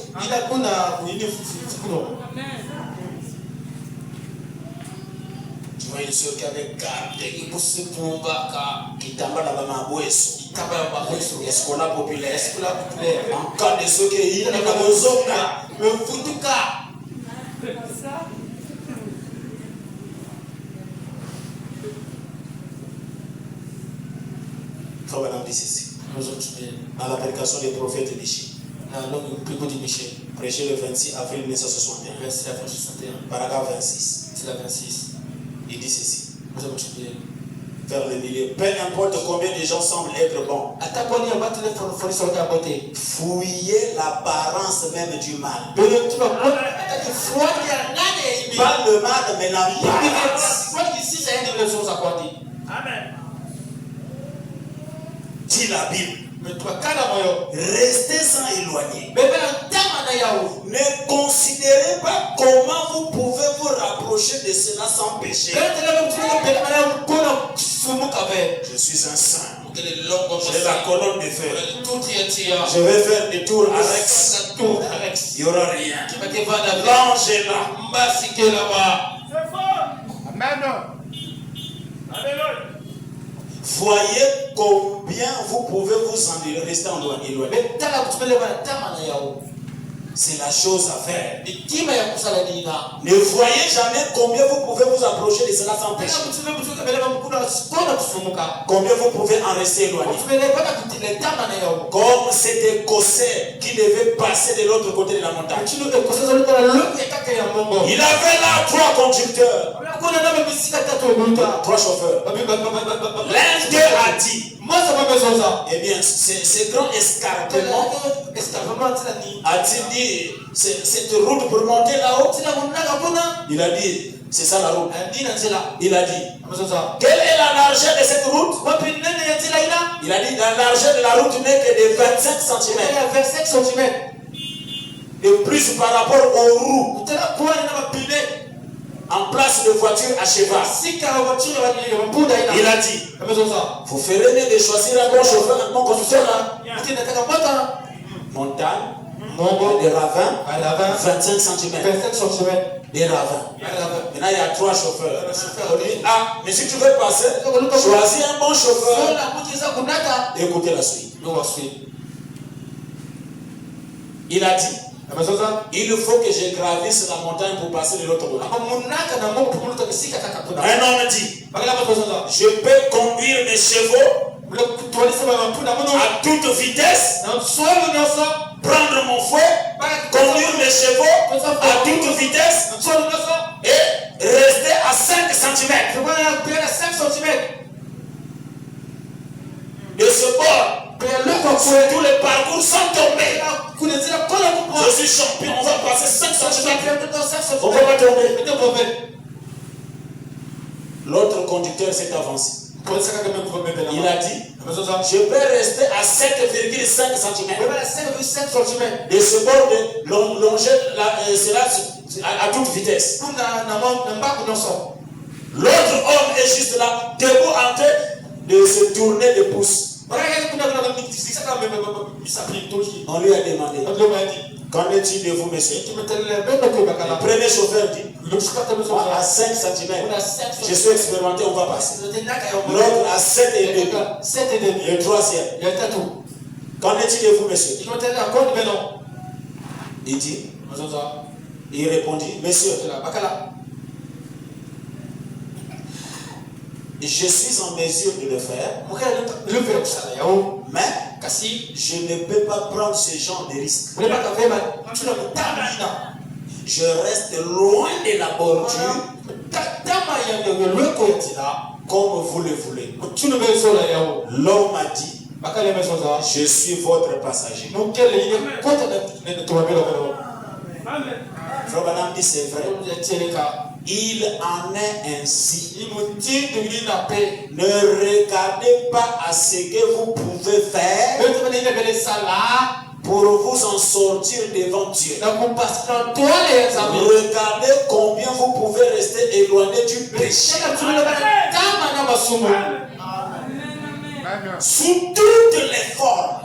Tu vois une soeur qui avait gardé, qui tamba la maman Bouesso, escola populaire, en cas de ce qui est le Futuka. Comment on dit ceci? Dans la prédication des prophètes Michel. Prêché le 26 avril 1961. Paragraphe 26. Il dit ceci. Vers le milieu. Peu importe combien de gens semblent être bons. Fouillez l'apparence même du mal. Pas le mal, mais l'apparence. Amen. Dit la Bible. Restez-en éloignés. Ne considérez pas comment vous pouvez vous rapprocher de cela sans péché. Je suis un saint. J'ai la colonne de fer. Je vais faire des tours à Rex. Il n'y aura rien. L'ange est là. C'est fort. Amen. Alléluia. Voyez combien vous pouvez vous en rester éloigné. C'est la chose à faire. Ne voyez jamais combien vous pouvez vous approcher de cela sans péché. Combien vous pouvez en rester éloigné. Comme cet Écossais qui devait passer de l'autre côté de la montagne. Il avait là 3 conducteurs. 3 chauffeurs. L'un d'eux a dit, eh bien, ce grand escarpement a-t-il dit, cette route pour monter là-haut? Il a dit, c'est ça la route. Il a dit, quelle est la largeur de cette route? Il a dit, la largeur de la route n'est que de 25 cm. De plus par rapport aux roues. En place de voiture à cheval. Il a dit, vous ferez mieux de choisir un bon chauffeur, un bon conducteur là. Montagne, des ravins, 25 cm. Des ravins. Maintenant il y a 3 chauffeurs. On dit, ah, mais si tu veux passer, choisis un bon chauffeur. Écoutez la suite. Il a dit, il faut que je gravisse la montagne pour passer de l'autre côté. Un homme dit, je peux conduire mes chevaux à toute vitesse, prendre mon fouet, conduire mes chevaux à toute vitesse et rester à 5 cm. sur tout le parcours sans tomber. Je suis champion, on va passer 5 cm. On va pas tomber. L'autre conducteur s'est avancé. Il a dit, je vais rester à 7,5 cm. Et ce bord de longer cela à toute vitesse. L'autre homme est juste là, debout en train de se tourner de pouce. On lui a demandé, qu'en est-il de vous, monsieur? Le premier chauffeur dit, à 5 cm, je suis expérimenté, on va passer. L'autre à 7,5. Le troisième. Qu'en est-il de vous, monsieur? Il dit, il répondit, monsieur, je suis en mesure de le faire, mais je ne peux pas prendre ce genre de risque. Je reste loin de la bordure, comme vous le voulez. L'homme a dit, je suis votre passager. Frère Branham dit, c'est vrai. Il en est ainsi. Ne regardez pas à ce que vous pouvez faire pour vous en sortir devant Dieu. Regardez combien vous pouvez rester éloigné du péché. Sous toutes les formes.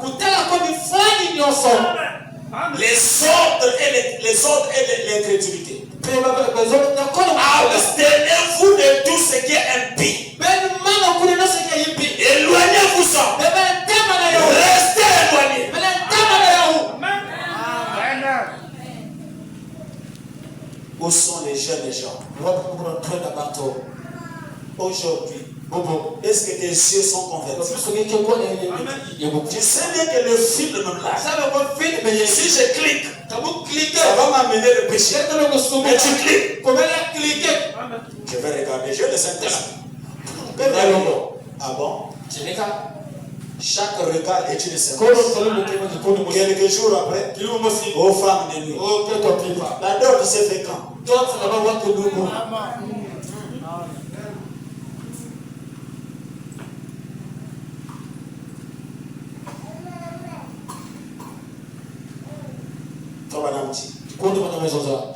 Les ordres et l'incrédulité. Abstenez-vous de tout ce qui est impie. Éloignez-vous ça. Restez éloignés. Où sont les jeunes gens? Aujourd'hui, est-ce que tes yeux sont convertis? Je sais bien que le fil me lâche. Si je clique, ça va m'amener le péché. Mais tu cliques. Je vais regarder. Je le Saint-Esprit. Ah bon? Chaque regard est une séquence. Quelques jours après, aux femmes de nuit. La dot s'est fait quand?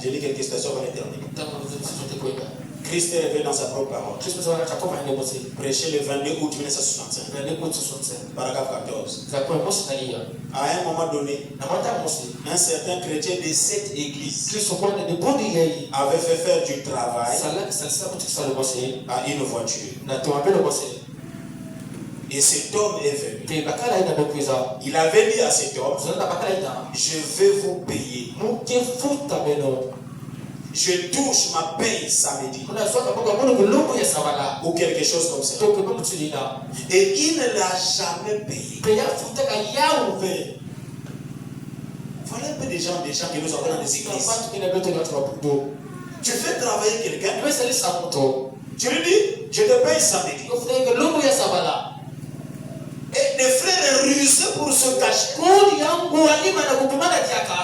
J'ai lu quelques stations par l'éternel. Christ est révélé dans sa propre parole. Prêché le 22 août 1965. Paragraphe 14. À un moment donné, un certain chrétien de cette église avait fait faire du travail à une voiture. Et cet homme est venu. Il avait dit à cet homme, je vais vous payer. Je touche ma paye samedi. Ou quelque chose comme ça. Et il ne l'a jamais payé. Voilà un peu des gens que nous avons dans les églises. Tu fais travailler quelqu'un. Tu lui dis, je te paye samedi. Et les frères rusés pour se cacher.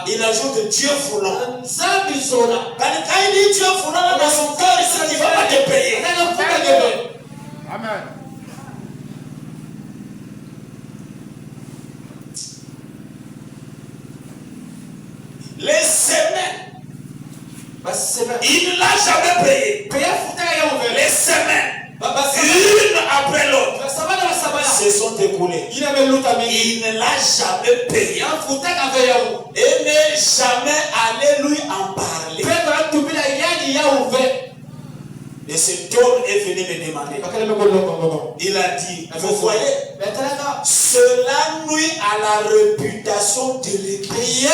Il ajoute Dieu foulant. Quand il dit Dieu foulant, dans son cœur, il ne va pas te payer. Amen. Les semaines. Il ne l'a jamais payé. Les semaines. Une après l'autre se sont écoulés. Il ne l'a jamais payé. Et n'est jamais allé lui en parler. Et cet homme est venu me demander. Il a dit, vous voyez, cela nuit à la réputation de l'église.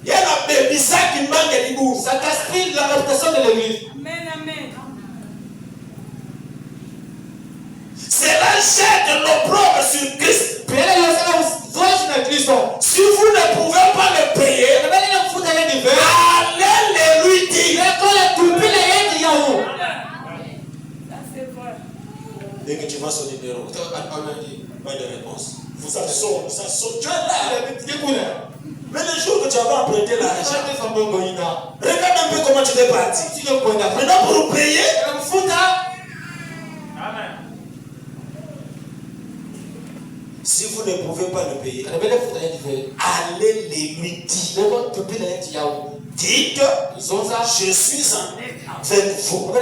Il y a la bébisa qui manque de l'ibou. Ça casse la réputation de l'église. Amen, amen. Cela jette l'opprobre sur Christ. Si vous ne pouvez pas le payer, allez le lui dire. Dès que tu vas vois son numéro. Pas de réponse. Ça saute. Tu es là. Mais le jour que tu avais emprunté l'argent, regarde un peu comment tu es parti. Maintenant pour payer, si vous ne pouvez pas le payer, allez les lui dire. Dites, je suis avec vous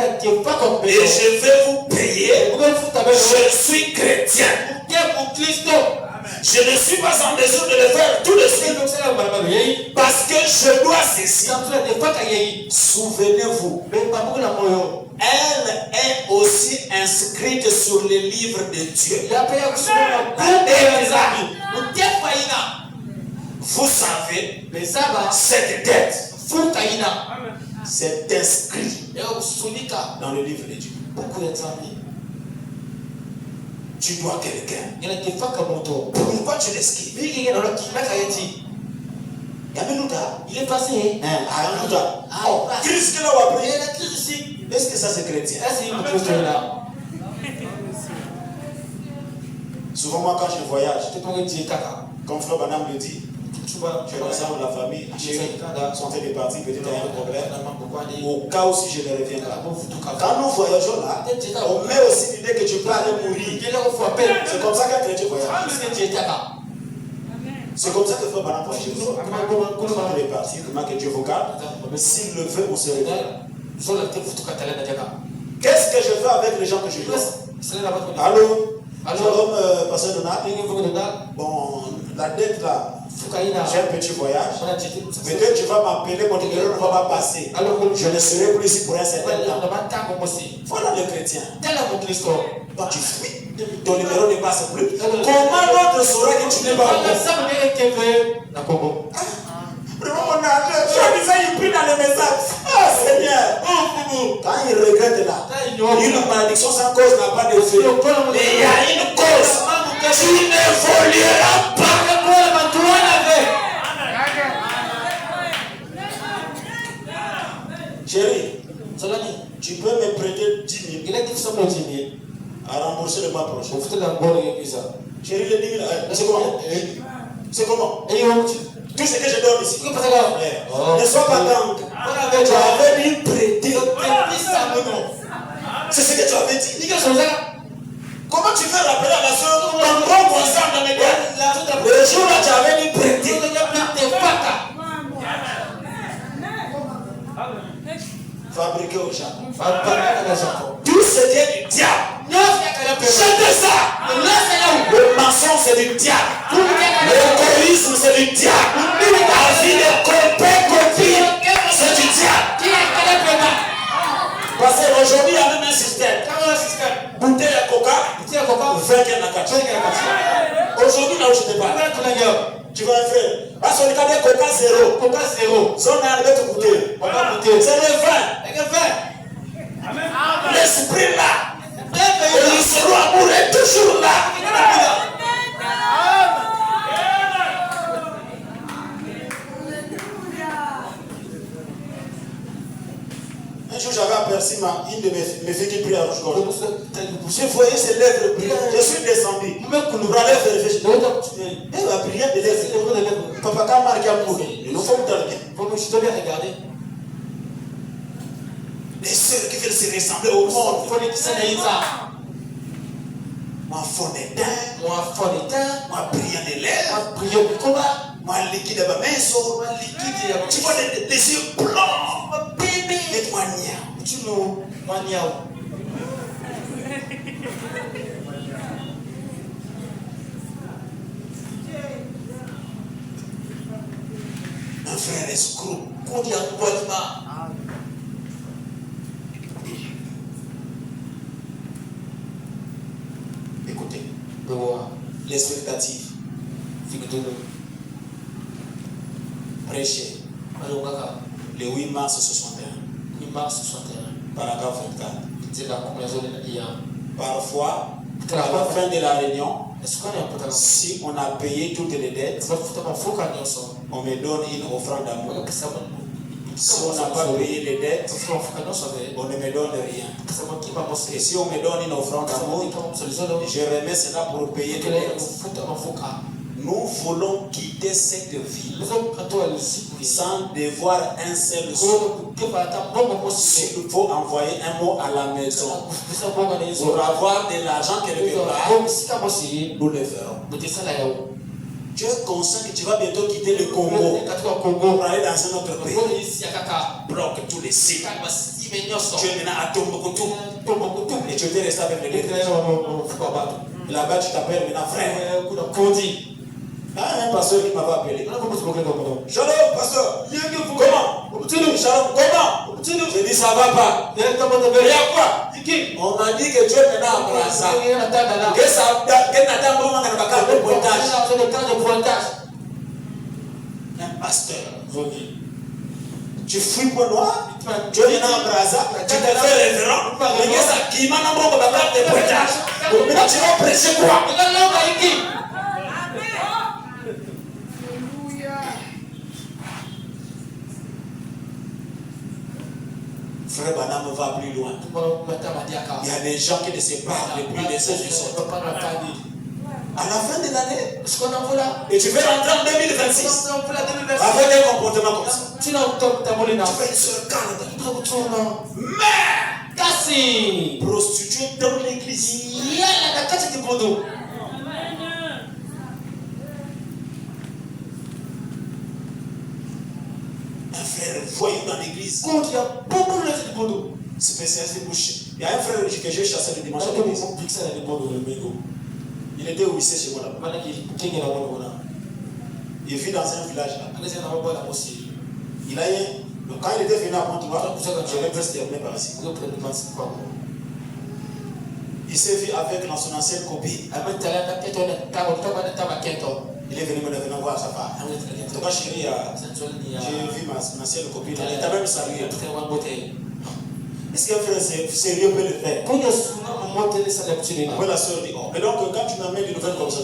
et je vais vous payer. Je suis chrétien. Je ne suis pas en mesure de le faire tout de suite parce que je dois ceci. Souvenez-vous, elle est aussi inscrite sur le livre de Dieu. Vous savez, cette dette, c'est inscrit dans le livre de Dieu. Tu dois quelqu'un. Pourquoi tu l'esquives? Il est passé. Christ là où après. Est-ce que ça c'est chrétien? Souvent moi quand je voyage, comme Frère Banam me dit, je ressemble la famille, sont des parties, peut-être il y a un problème. Au cas où si je ne reviens pas. Quand nous voyageons là, on met aussi l'idée que tu peux aller mourir. C'est comme ça qu'un chrétien voyage. C'est comme ça que Frère Banam voyage. Quand il est parti, que Dieu vous garde. S'il le veut, on se réveille. Qu'est-ce que je fais avec les gens que je dois? Allô? Jérôme, pasteur Donald. Bon, la dette là. J'ai un petit voyage. Peut-être tu vas m'appeler, mon numéro ne va pas passer. Je ne serai plus ici pour un certain temps. Voilà le chrétien. Donc tu fuis. Ton numéro ne passe plus. Comment l'autre saura que tu n'es pas au Congo? Vraiment mon argent. Je disais, il prie dans les messages. Ah Seigneur. Quand il regrette là, une malédiction sans cause n'a pas de fait. Mais il y a une cause. Tu n'évolueras pas. Chérie, tu peux me prêter 10 000 à rembourser le mois prochain. Chérie, le 10 000, c'est comment? C'est comment? Tout ce que je donne ici. Ne sois pas gang. Tu avais dit prêter. C'est ce que tu avais dit. Comment tu veux rappeler à la soeur ton bon concert dans les gars? Le jour là, tu avais dit prêter. Fabriqué au Japon. Tout ce qui est du diable. Chantez ça. Le mensonge c'est du diable. L'égoïsme c'est du diable. La vie de copine, c'est du diable. Parce qu'aujourd'hui il y a même un système. Bouteille à coca, 20 à aujourd'hui là où je te parle, tu vas faire. Parce qu'on a coca zéro. Son arrivé te goûter. C'est le vin. L'esprit là. Et le solo amour est toujours là. Un jour j'avais aperçu une de mes filles qui prie à rouge-gorge. Je voyais ses lèvres briller. Je suis descendu. Pour aller vérifier. Elle va briller des lèvres. Papa quand marqué à mourir. Il nous faut regarder. Les sœurs qui veulent se ressembler au monde. Moi fondétain. Moi brillant des lèvres. Moi liquide à ma main. Tu vois des yeux blancs. Et toi niao. Tu nous moi niao. Un frère escroc. Qu'on dit un bonnement. Écoutez, l'expectative, prêcher le 8 mars 61, paragraphe 24. Parfois, à la fin de la réunion, si on a payé toutes les dettes, on me donne une offrande d'amour. Si on n'a pas payé les dettes, on ne me donne rien. Et si on me donne une offrande d'amour, je remets cela pour payer les dettes. Nous voulons quitter cette vie sans devoir un seul sou. S'il faut envoyer un mot à la maison pour avoir de l'argent quelque part, nous le ferons. Tu es conscient que tu vas bientôt quitter le Congo pour aller dans un autre pays. Bloque tous les sites. Tu es maintenant à Tombouctou et tu es resté avec les deux. Là-bas, tu t'appelles maintenant frère. Un pasteur qui m'avait appelé. Shalom, pasteur. Comment? Shalom, comment? Je dis ça va pas. Il y a quoi? On m'a dit que tu es maintenant à Brassa. Un pasteur. Tu fouilles pour noir. Tu es maintenant à Brassa. Tu te fais révérend. Mais ça qui m'a n'importe quoi de pointage. Maintenant tu vas prêcher quoi? Frère Banam va plus loin. Il y a des gens qui ne se parlent plus des uns des autres. À la fin de l'année, et tu veux rentrer en 2026 avec un comportement comme ça. Tu fais une seule calme. Mais prostituée dans l'église. Un frère voyou dans l'église. Il y a beaucoup de spécialistes de boucher. Il y a un frère que j'ai chassé le dimanche à l'église. Il était au lycée chez moi là. Il vit dans un village là. Il a eu. Quand il était venu à Pont-Touba, je l'ai presque terminé par ici. Il s'est vu avec son ancienne copine. Il est venu me voir sa femme. En tout cas, chérie, j'ai vu ma ancienne copine. Elle était même saluée. Est-ce qu'un frère sérieux peut le faire? Après la soeur dit, oh. Mais donc, quand tu m'amènes une nouvelle comme ça,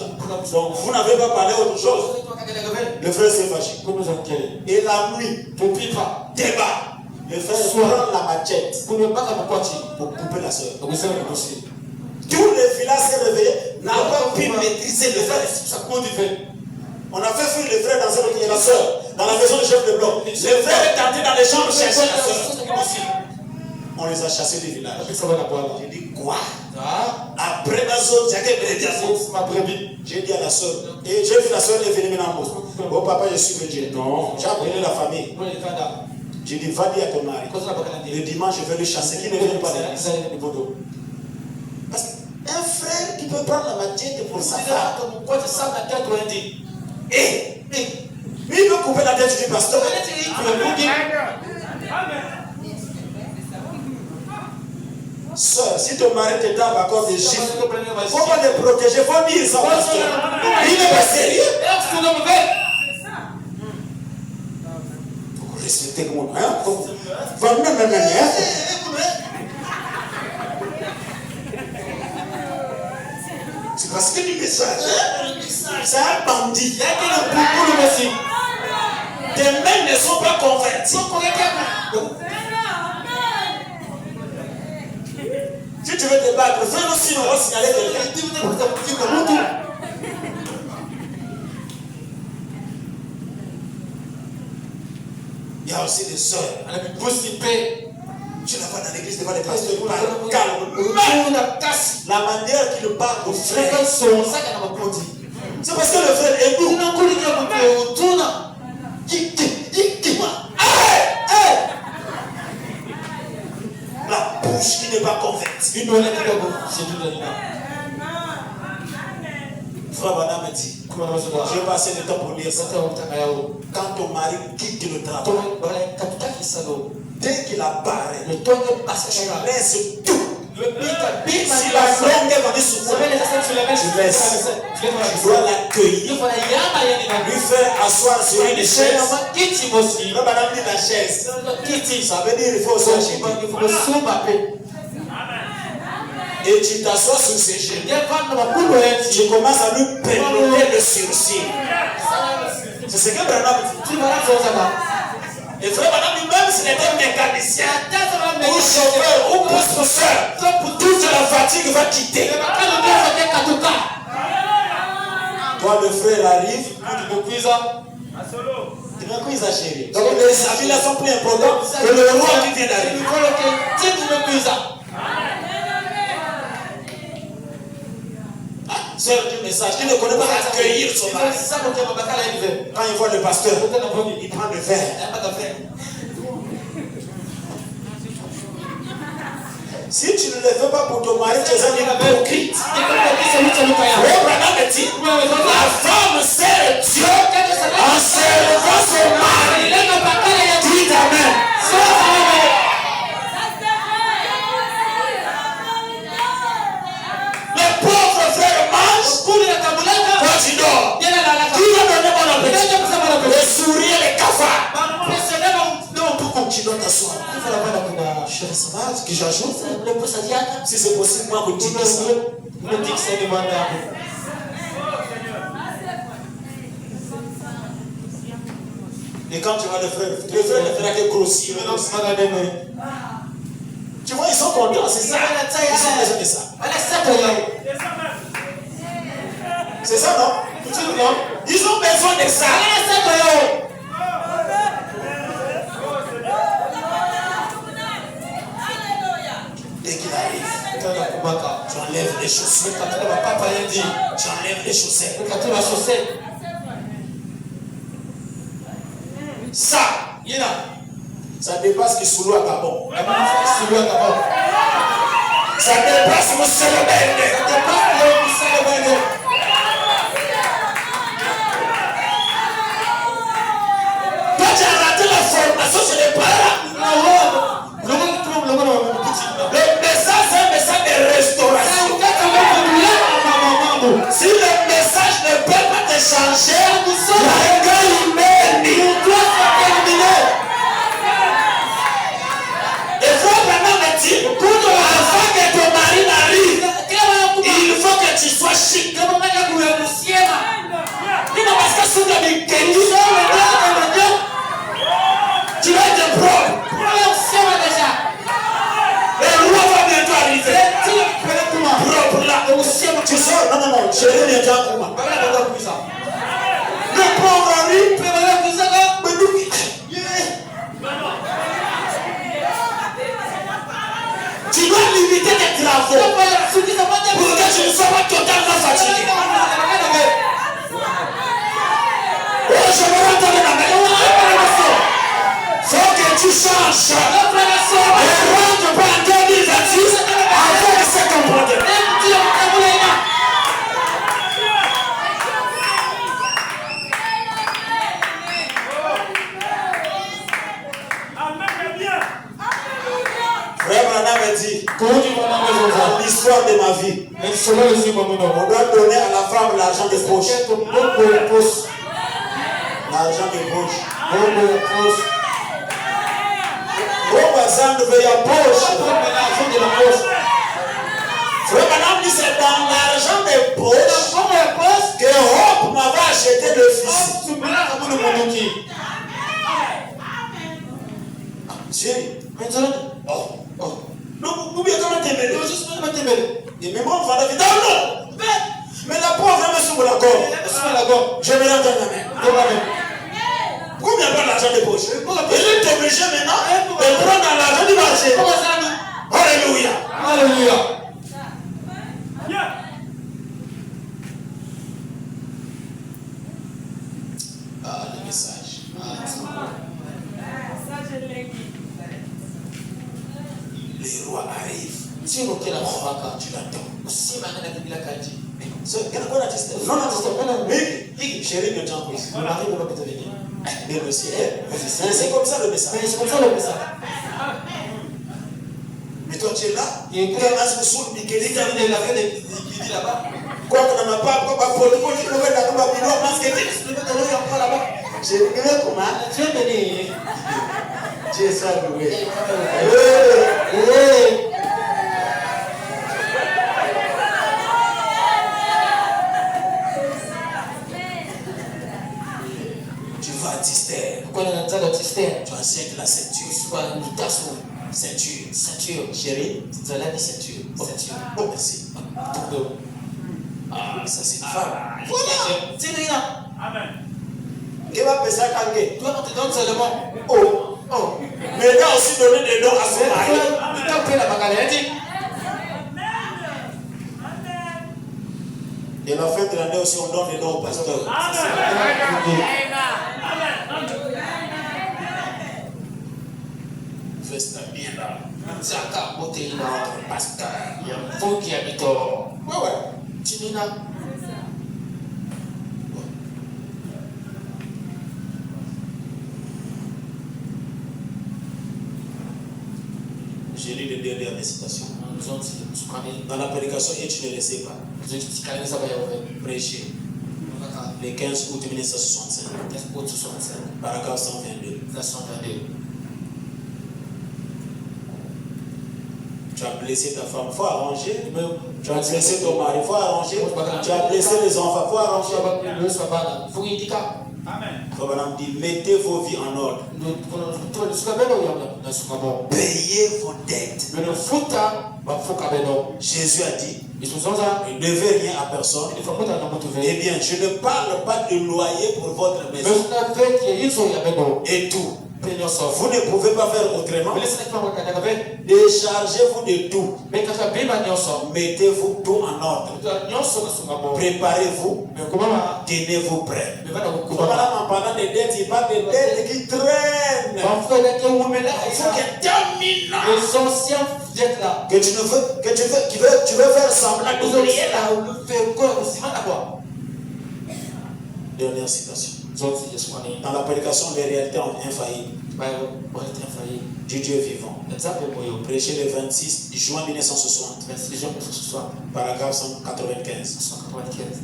donc vous n'avez pas parlé autre chose. Le frère s'est fâché. Et la nuit, débat. Le frère prend la machette pour couper la soeur. Tout le village s'est réveillé, n'a pas pu maîtriser le frère. On a fait fuir le frère dans un autre, la soeur, dans la maison du chef de bloc. Le frère est entré dans les chambres chercher la soeur. On les a chassés du village. J'ai dit quoi? Après ma soeur, j'ai dit à la soeur, et j'ai vu la soeur, elle est venue maintenant en pause. Oh papa, je suis venu. Non, j'ai appelé la famille. J'ai dit, va dire à ton mari. Le dimanche, je vais le chasser. Qui ne vient pas l'église. Parce qu'un frère qui peut prendre la machette pour sa femme. Et il veut couper la tête du pasteur. Sœur, si ton mari te tape à cause des chiffres, il ne faut pas le protéger, il faut dire ça au pasteur. Il n'est pas sérieux. Vous respectez mon hein? C'est parce que du message, c'est un bandit. Tes mains ne sont pas converties. Si tu veux te battre, fais aussi on va signaler quelqu'un. Il y a aussi des sœurs. Tu la vois dans l'église devant les pasteurs, il parle calme. La manière qu'il parle au frère, c'est parce que le frère est doux. La bouche qui n'est pas convertie. Frère Madame me dit, j'ai passé le temps pour lire ça. Quand ton mari quitte le travail, dès qu'il a barré, tu laisses tout. Si la langue est venue sur toi, tu laisses. Tu dois l'accueillir, lui faire asseoir sur une chaise. Frère Madame dit la chaise. Ça veut dire qu'il faut s'acheter. Et tu t'assois sur ses genoux. Tu commences à lui pénétrer le sourcil. C'est ce que Branham dit. Et frère, madame, même s'il était mécanicien, ou chauffeur, ou constructeur, toute la fatigue va quitter. Toi, le frère arrive, donc les amis là sont plus importants que le roi qui vient d'arriver. C'est un message. Il ne connaît pas accueillir son mari. Quand il voit le pasteur, il prend le verre. Si tu ne le fais pas pour ton mari, tu es un hypocrite. La femme sert Dieu en servant son mari. Dites amen. Les pauvres frères mangent quand tu dors. Qui va donner mon appétit? Les souris et les cafards. Tu dois t'asseoir. Que j'ajoute. Si c'est possible, moi, vous dites ça. Et quand tu vois le frère ne fera que grossir. Tu vois, ils sont contents, c'est ça. Ils ont besoin de ça. C'est ça, non? Ils ont besoin de ça. Dès qu'il arrive, tu enlèves les chaussures. Tu enlèves les chaussettes. Ça dépasse que sous l'eau à Gabon. Ça dépasse mon célébène. Quand tu as raté la formation chez les parents, le message c'est un message de restauration. Si le message ne peut pas te changer, la règle humaine doit se terminer. Et faut vraiment me dire, avant que ton mari n'arrive, il faut que tu sois chic. Tu vas être propre. Le roi va bientôt arriver. Propre là. Tu sors. Non. Chérie, viens déjà pour moi. Le pauvre arrive. Tu dois limiter tes travaux pour que tu ne sois pas totalement fatigué. Oh, je me rends dans la main. Faut que tu changes. Et rentre pas en 2026 avec ce comportement. Frère Branham me dit, dans l'histoire de ma vie, on doit donner à la femme l'argent de poche. L'argent de poche. Frère Branham dit, c'est dans l'argent de poche que Hope m'avait acheté le fils. Chérie, non, vous bien comment t'aimer. Et même on va la vie. Non. Mais la pauvre me souffle la gorge. Je me rends dans la main. Combien prend l'argent de poche? Il est obligé maintenant de prendre l'argent du marché. Alléluia. Ah, le message. Les rois arrivent. Tu l'attends. Chérie, le temps pose. C'est comme ça le message. Mais toi tu es là. Quoi qu'on n'a pas, tu es ça, oui. Tu vas à Tister. Tu as Ceinture. Ceinture. Chérie. Zalani ceinture. Ceinture. Oh, merci. Ah, ça c'est une femme. Voilà. Tirina. Amen. Qui va passer à Kangé? Toi, on te donne seulement. Oh. Oh. Mais il a aussi donné des dons à son mari. Tu as fait la bagalette. Et la fin de l'année aussi, on donne des dons au pasteur. Fais bien là. Zaka Boteina, pasteur. Il y a un faux qui habite au. Ouais. Tinina. J'ai lu les dernières récitations. Dans la prédication, et tu ne le sais pas. Prêcher. Le 15 août 1965. Paragraphe 122. Tu as blessé ta femme, il faut arranger. Tu as blessé ton mari, il faut arranger. Tu as blessé les enfants, il faut arranger. Amen. Comme dit, mettez vos vies en ordre. Payez vos dettes. Jésus a dit, ne devez rien à personne. Eh bien, je ne parle pas de loyer pour votre maison. Et tout. Vous ne pouvez pas faire autrement. Déchargez-vous de tout. Mettez-vous tout en ordre. Préparez-vous. Tenez-vous prêts. Voilà, en parlant des dettes, il parle des dettes qui traînent. Il faut que termine. Les anciens dettes là. Tu veux faire semblant d'oublier là. Dernière citation. Dans la prédication, les réalités ont infaillibles. Du Dieu vivant. Prêché le 26 juin 1960. Paragraphe 195.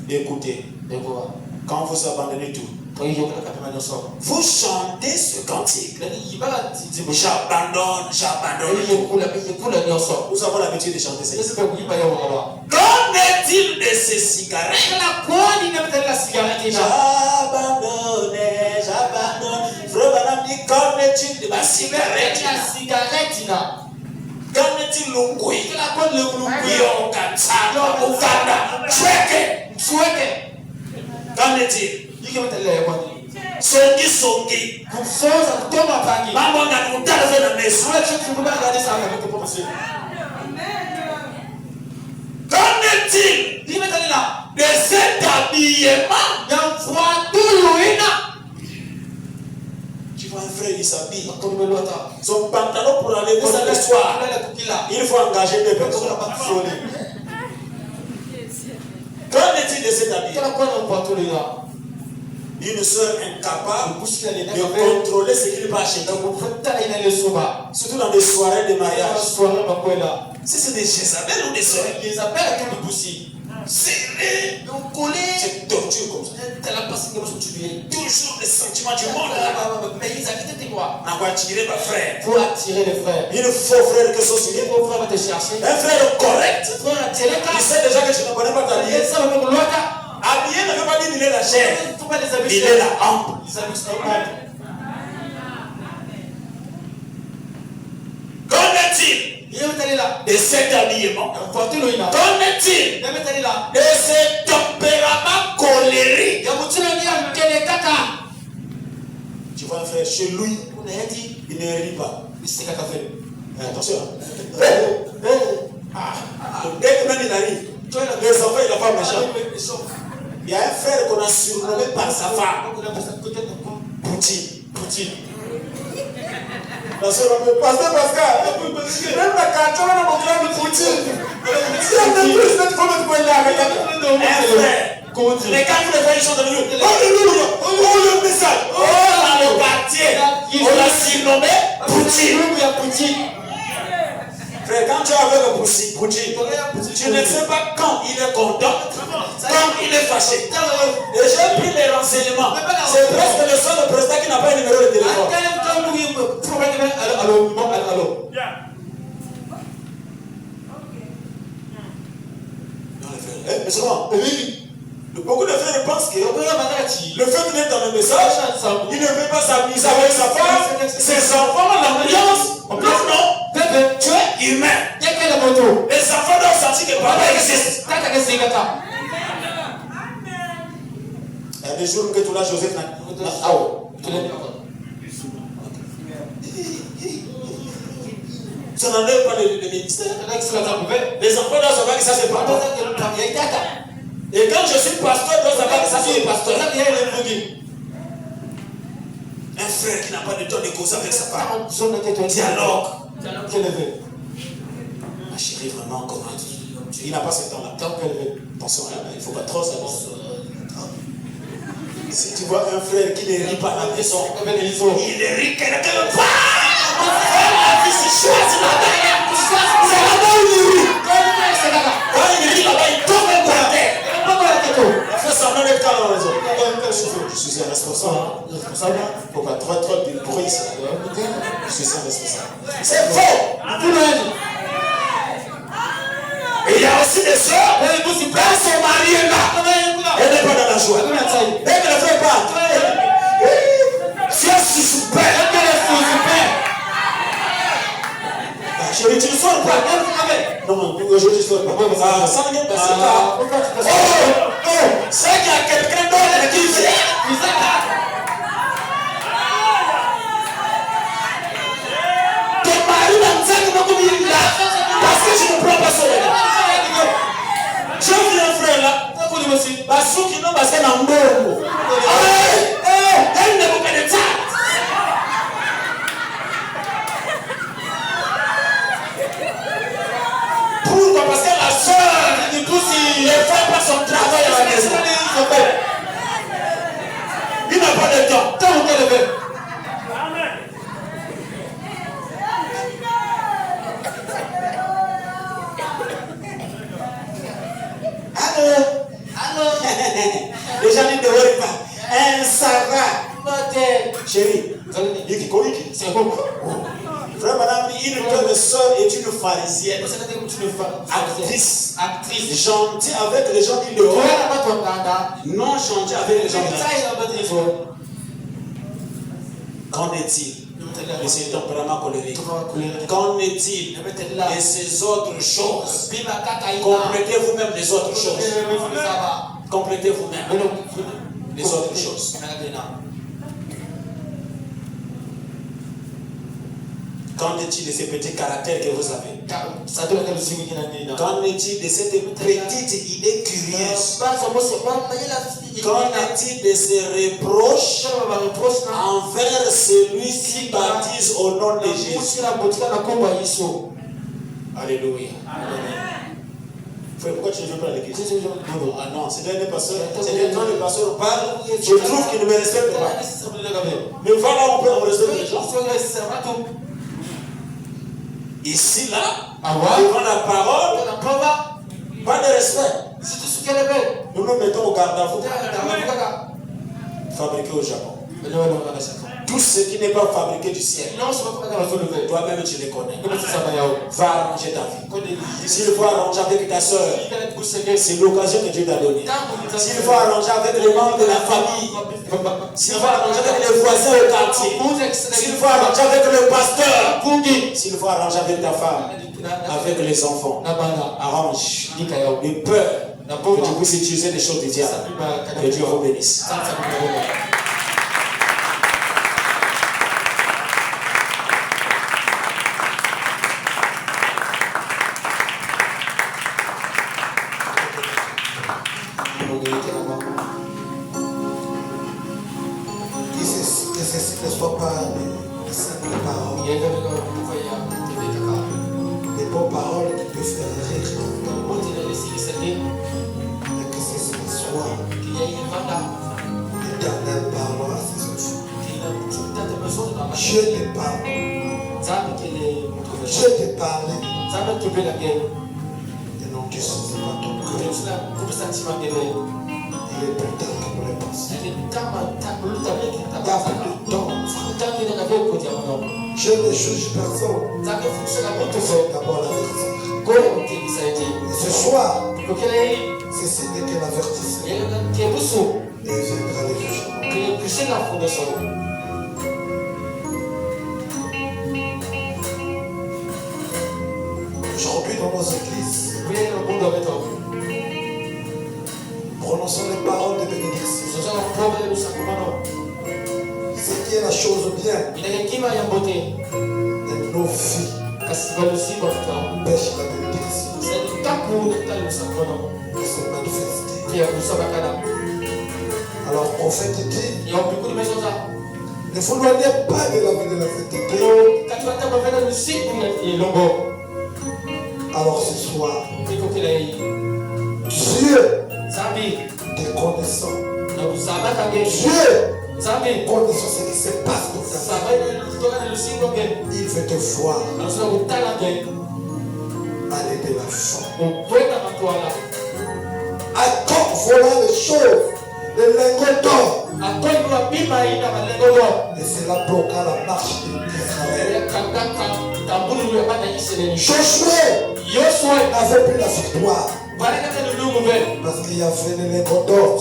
Écoutez. Quand vous abandonnez tout, vous chantez ce cantique. J'abandonne tout. Nous avons l'habitude de chanter ça. Qu'en est-il de ces cigarettes? J'abandonne. Frère Banam dit, qu'en est-il de ma cigarette? Qu'en est-il l'ungui? Qu'en est-il? Songi. Maman n'a pas de la maison. Qu'en est-il de cet habillement? Tu vois un frère, il s'habille. Son pantalon pour aller voir le soir. Il faut engager des personnes. Qu'en est-il de cet habillement? Une soeur incapable de contrôler ce qu'il va acheter. Surtout dans des soirées de mariage. Si c'est des Jézabel ou des soeurs, serré, collé, c'est torture comme ça. Toujours les sentiments du monde. On va attirer ma frère. Pour attirer les frères. Il faut frère que ce soit. Un frère correct. Il sait déjà que je ne connais pas ta vie. Habillé ne veut pas dire qu'il est la chair. Il est la hampe. Qu'en est-il de cet habillement? Qu'en est-il de ce tempérament colérique? Tu vois un frère chez lui, il ne rit pas. Attention. Dès que même il arrive, les enfants il n'a pas méchant. Il y a un frère qu'on a surnommé par sa femme. Poutine. Pasteur Pascal, même la carte, on a mon frère de Poutine. Si on a plus cette femme de Poutine là, un frère. Les gars, vous les voyez, ils sont dans le lieu. Alléluia. Oh le message. Oh dans le quartier, on l'a surnommé Poutine. Frère, quand tu es avec le Poutine, tu ne sais pas quand il est content, quand il est fâché. Et j'ai pris les renseignements. C'est presque le seul président qui n'a pas un numéro de téléphone. Allô. Mais c'est bon. Beaucoup de frères pensent que le fait d'être dans le message, il ne veut pas s'amuser avec sa femme, ses enfants, l'ambiance. Non. humain. Les enfants doivent sentir que papa existe. Il y a des jours que tu l'as Joseph. Ça n'enlève pas le ministère. Les enfants doivent savoir que ça c'est papa. Et quand je suis pasteur, je dois savoir que ça c'est pasteur. Un frère qui n'a pas de temps de causer avec sa femme. Dialogue. Ma chérie, vraiment, comment il n'a pas ce temps-là. Attention, il ne faut pas trop savoir. Si tu vois un frère qui ne rit pas à la maison, il ne rit quelque part. La vie se choisit là-bas. C'est là-bas où il rit. Quand il rit là-bas, il tombe un peu à terre. Il fait semblant d'être calme à la maison. Je suis un responsable. Il ne faut pas trop de bruit. Je suis un responsable. C'est faux. Et il y a aussi des soeurs, quand son mari est là, elle n'est pas dans la joie. Elle ne le fait pas. Si elle se soupère, chérie, tu ne sors pas. Non, aujourd'hui, je ne sors pas. Ça ne vient pas. C'est qu'il y a quelqu'un d'autre qui vient. Ton mari n'a pas dit là. Parce que je ne prends pas son aide. J'ai vu un frère là. Parce qu'il n'a pas fait un mot. Elle ne vous connaît pas. Pourquoi? Parce que la soeur ne fait pas son travail à la maison. Il n'a pas de temps. Allô. Les gens ne devraient pas. Ça va. Chérie, c'est bon. Frère, madame, une de soeur est une pharisienne. Actrice. Gentille avec les gens qui le voient. Non gentille avec les gens qui le voient. Qu'en est-il de ses tempéraments colériques? Qu'en est-il de ces autres choses? Complétez vous-même les autres choses. Complétez vous-même les autres choses. Qu'en est-il de ces petits caractères que vous avez? Qu'en est-il de cette petite idée curieuse? Qu'en est-il de ces reproches envers celui qui baptise au nom de Jésus? Alléluia. Pourquoi tu ne veux pas l'église? Ah non, c'est le pasteur. C'est quand le pasteur parle, je trouve qu'il ne me respecte pas. Mais voilà, on peut respecter les gens. Ici, là, devant la parole, pas de respect. Nous nous mettons au garde-à-vous. Fabriqué au Japon. Tout ce qui n'est pas fabriqué du ciel, toi-même tu les connais. Va arranger ta vie. S'il faut arranger avec ta soeur, c'est l'occasion que Dieu t'a donnée. S'il faut arranger avec les membres de la famille, s'il faut arranger avec les voisins au quartier, s'il faut arranger avec le pasteur, s'il faut arranger avec ta femme, avec les enfants, arrange. De peur que tu puisses utiliser des choses du diable. Que Dieu vous bénisse. Que ceci ne soit pas de simples paroles, des bonnes paroles qui peuvent faire rire, mais que ceci soit l'Éternel parlant à ses enfants. Je te parle, je te parle, et non tu ne sais pas ton cœur. Il est plus tard que nous le pensons. Je ne juge personne. Il faut d'abord l'avertir. Et ce soir, ceci n'est que l'avertissement. Et il viendra le jugement. Aujourd'hui dans nos églises, prononçons les paroles de bénédiction. Ce qui est la chose bien de nos vies pêche la bénédiction qui se manifeste. Alors prophète dit, ne vous éloignez pas de la vie de la sainteté. Alors ce soir, Dieu te connaissant, Dieu connaissant ce qui se passe dans ta vie, il veut te voir aller de l'avant. Attends, voilà les choses, les lingots d'or. Et cela bloqua la marche d'Israël. Josué n'avait plus la victoire parce qu'il y avait les lingots d'or.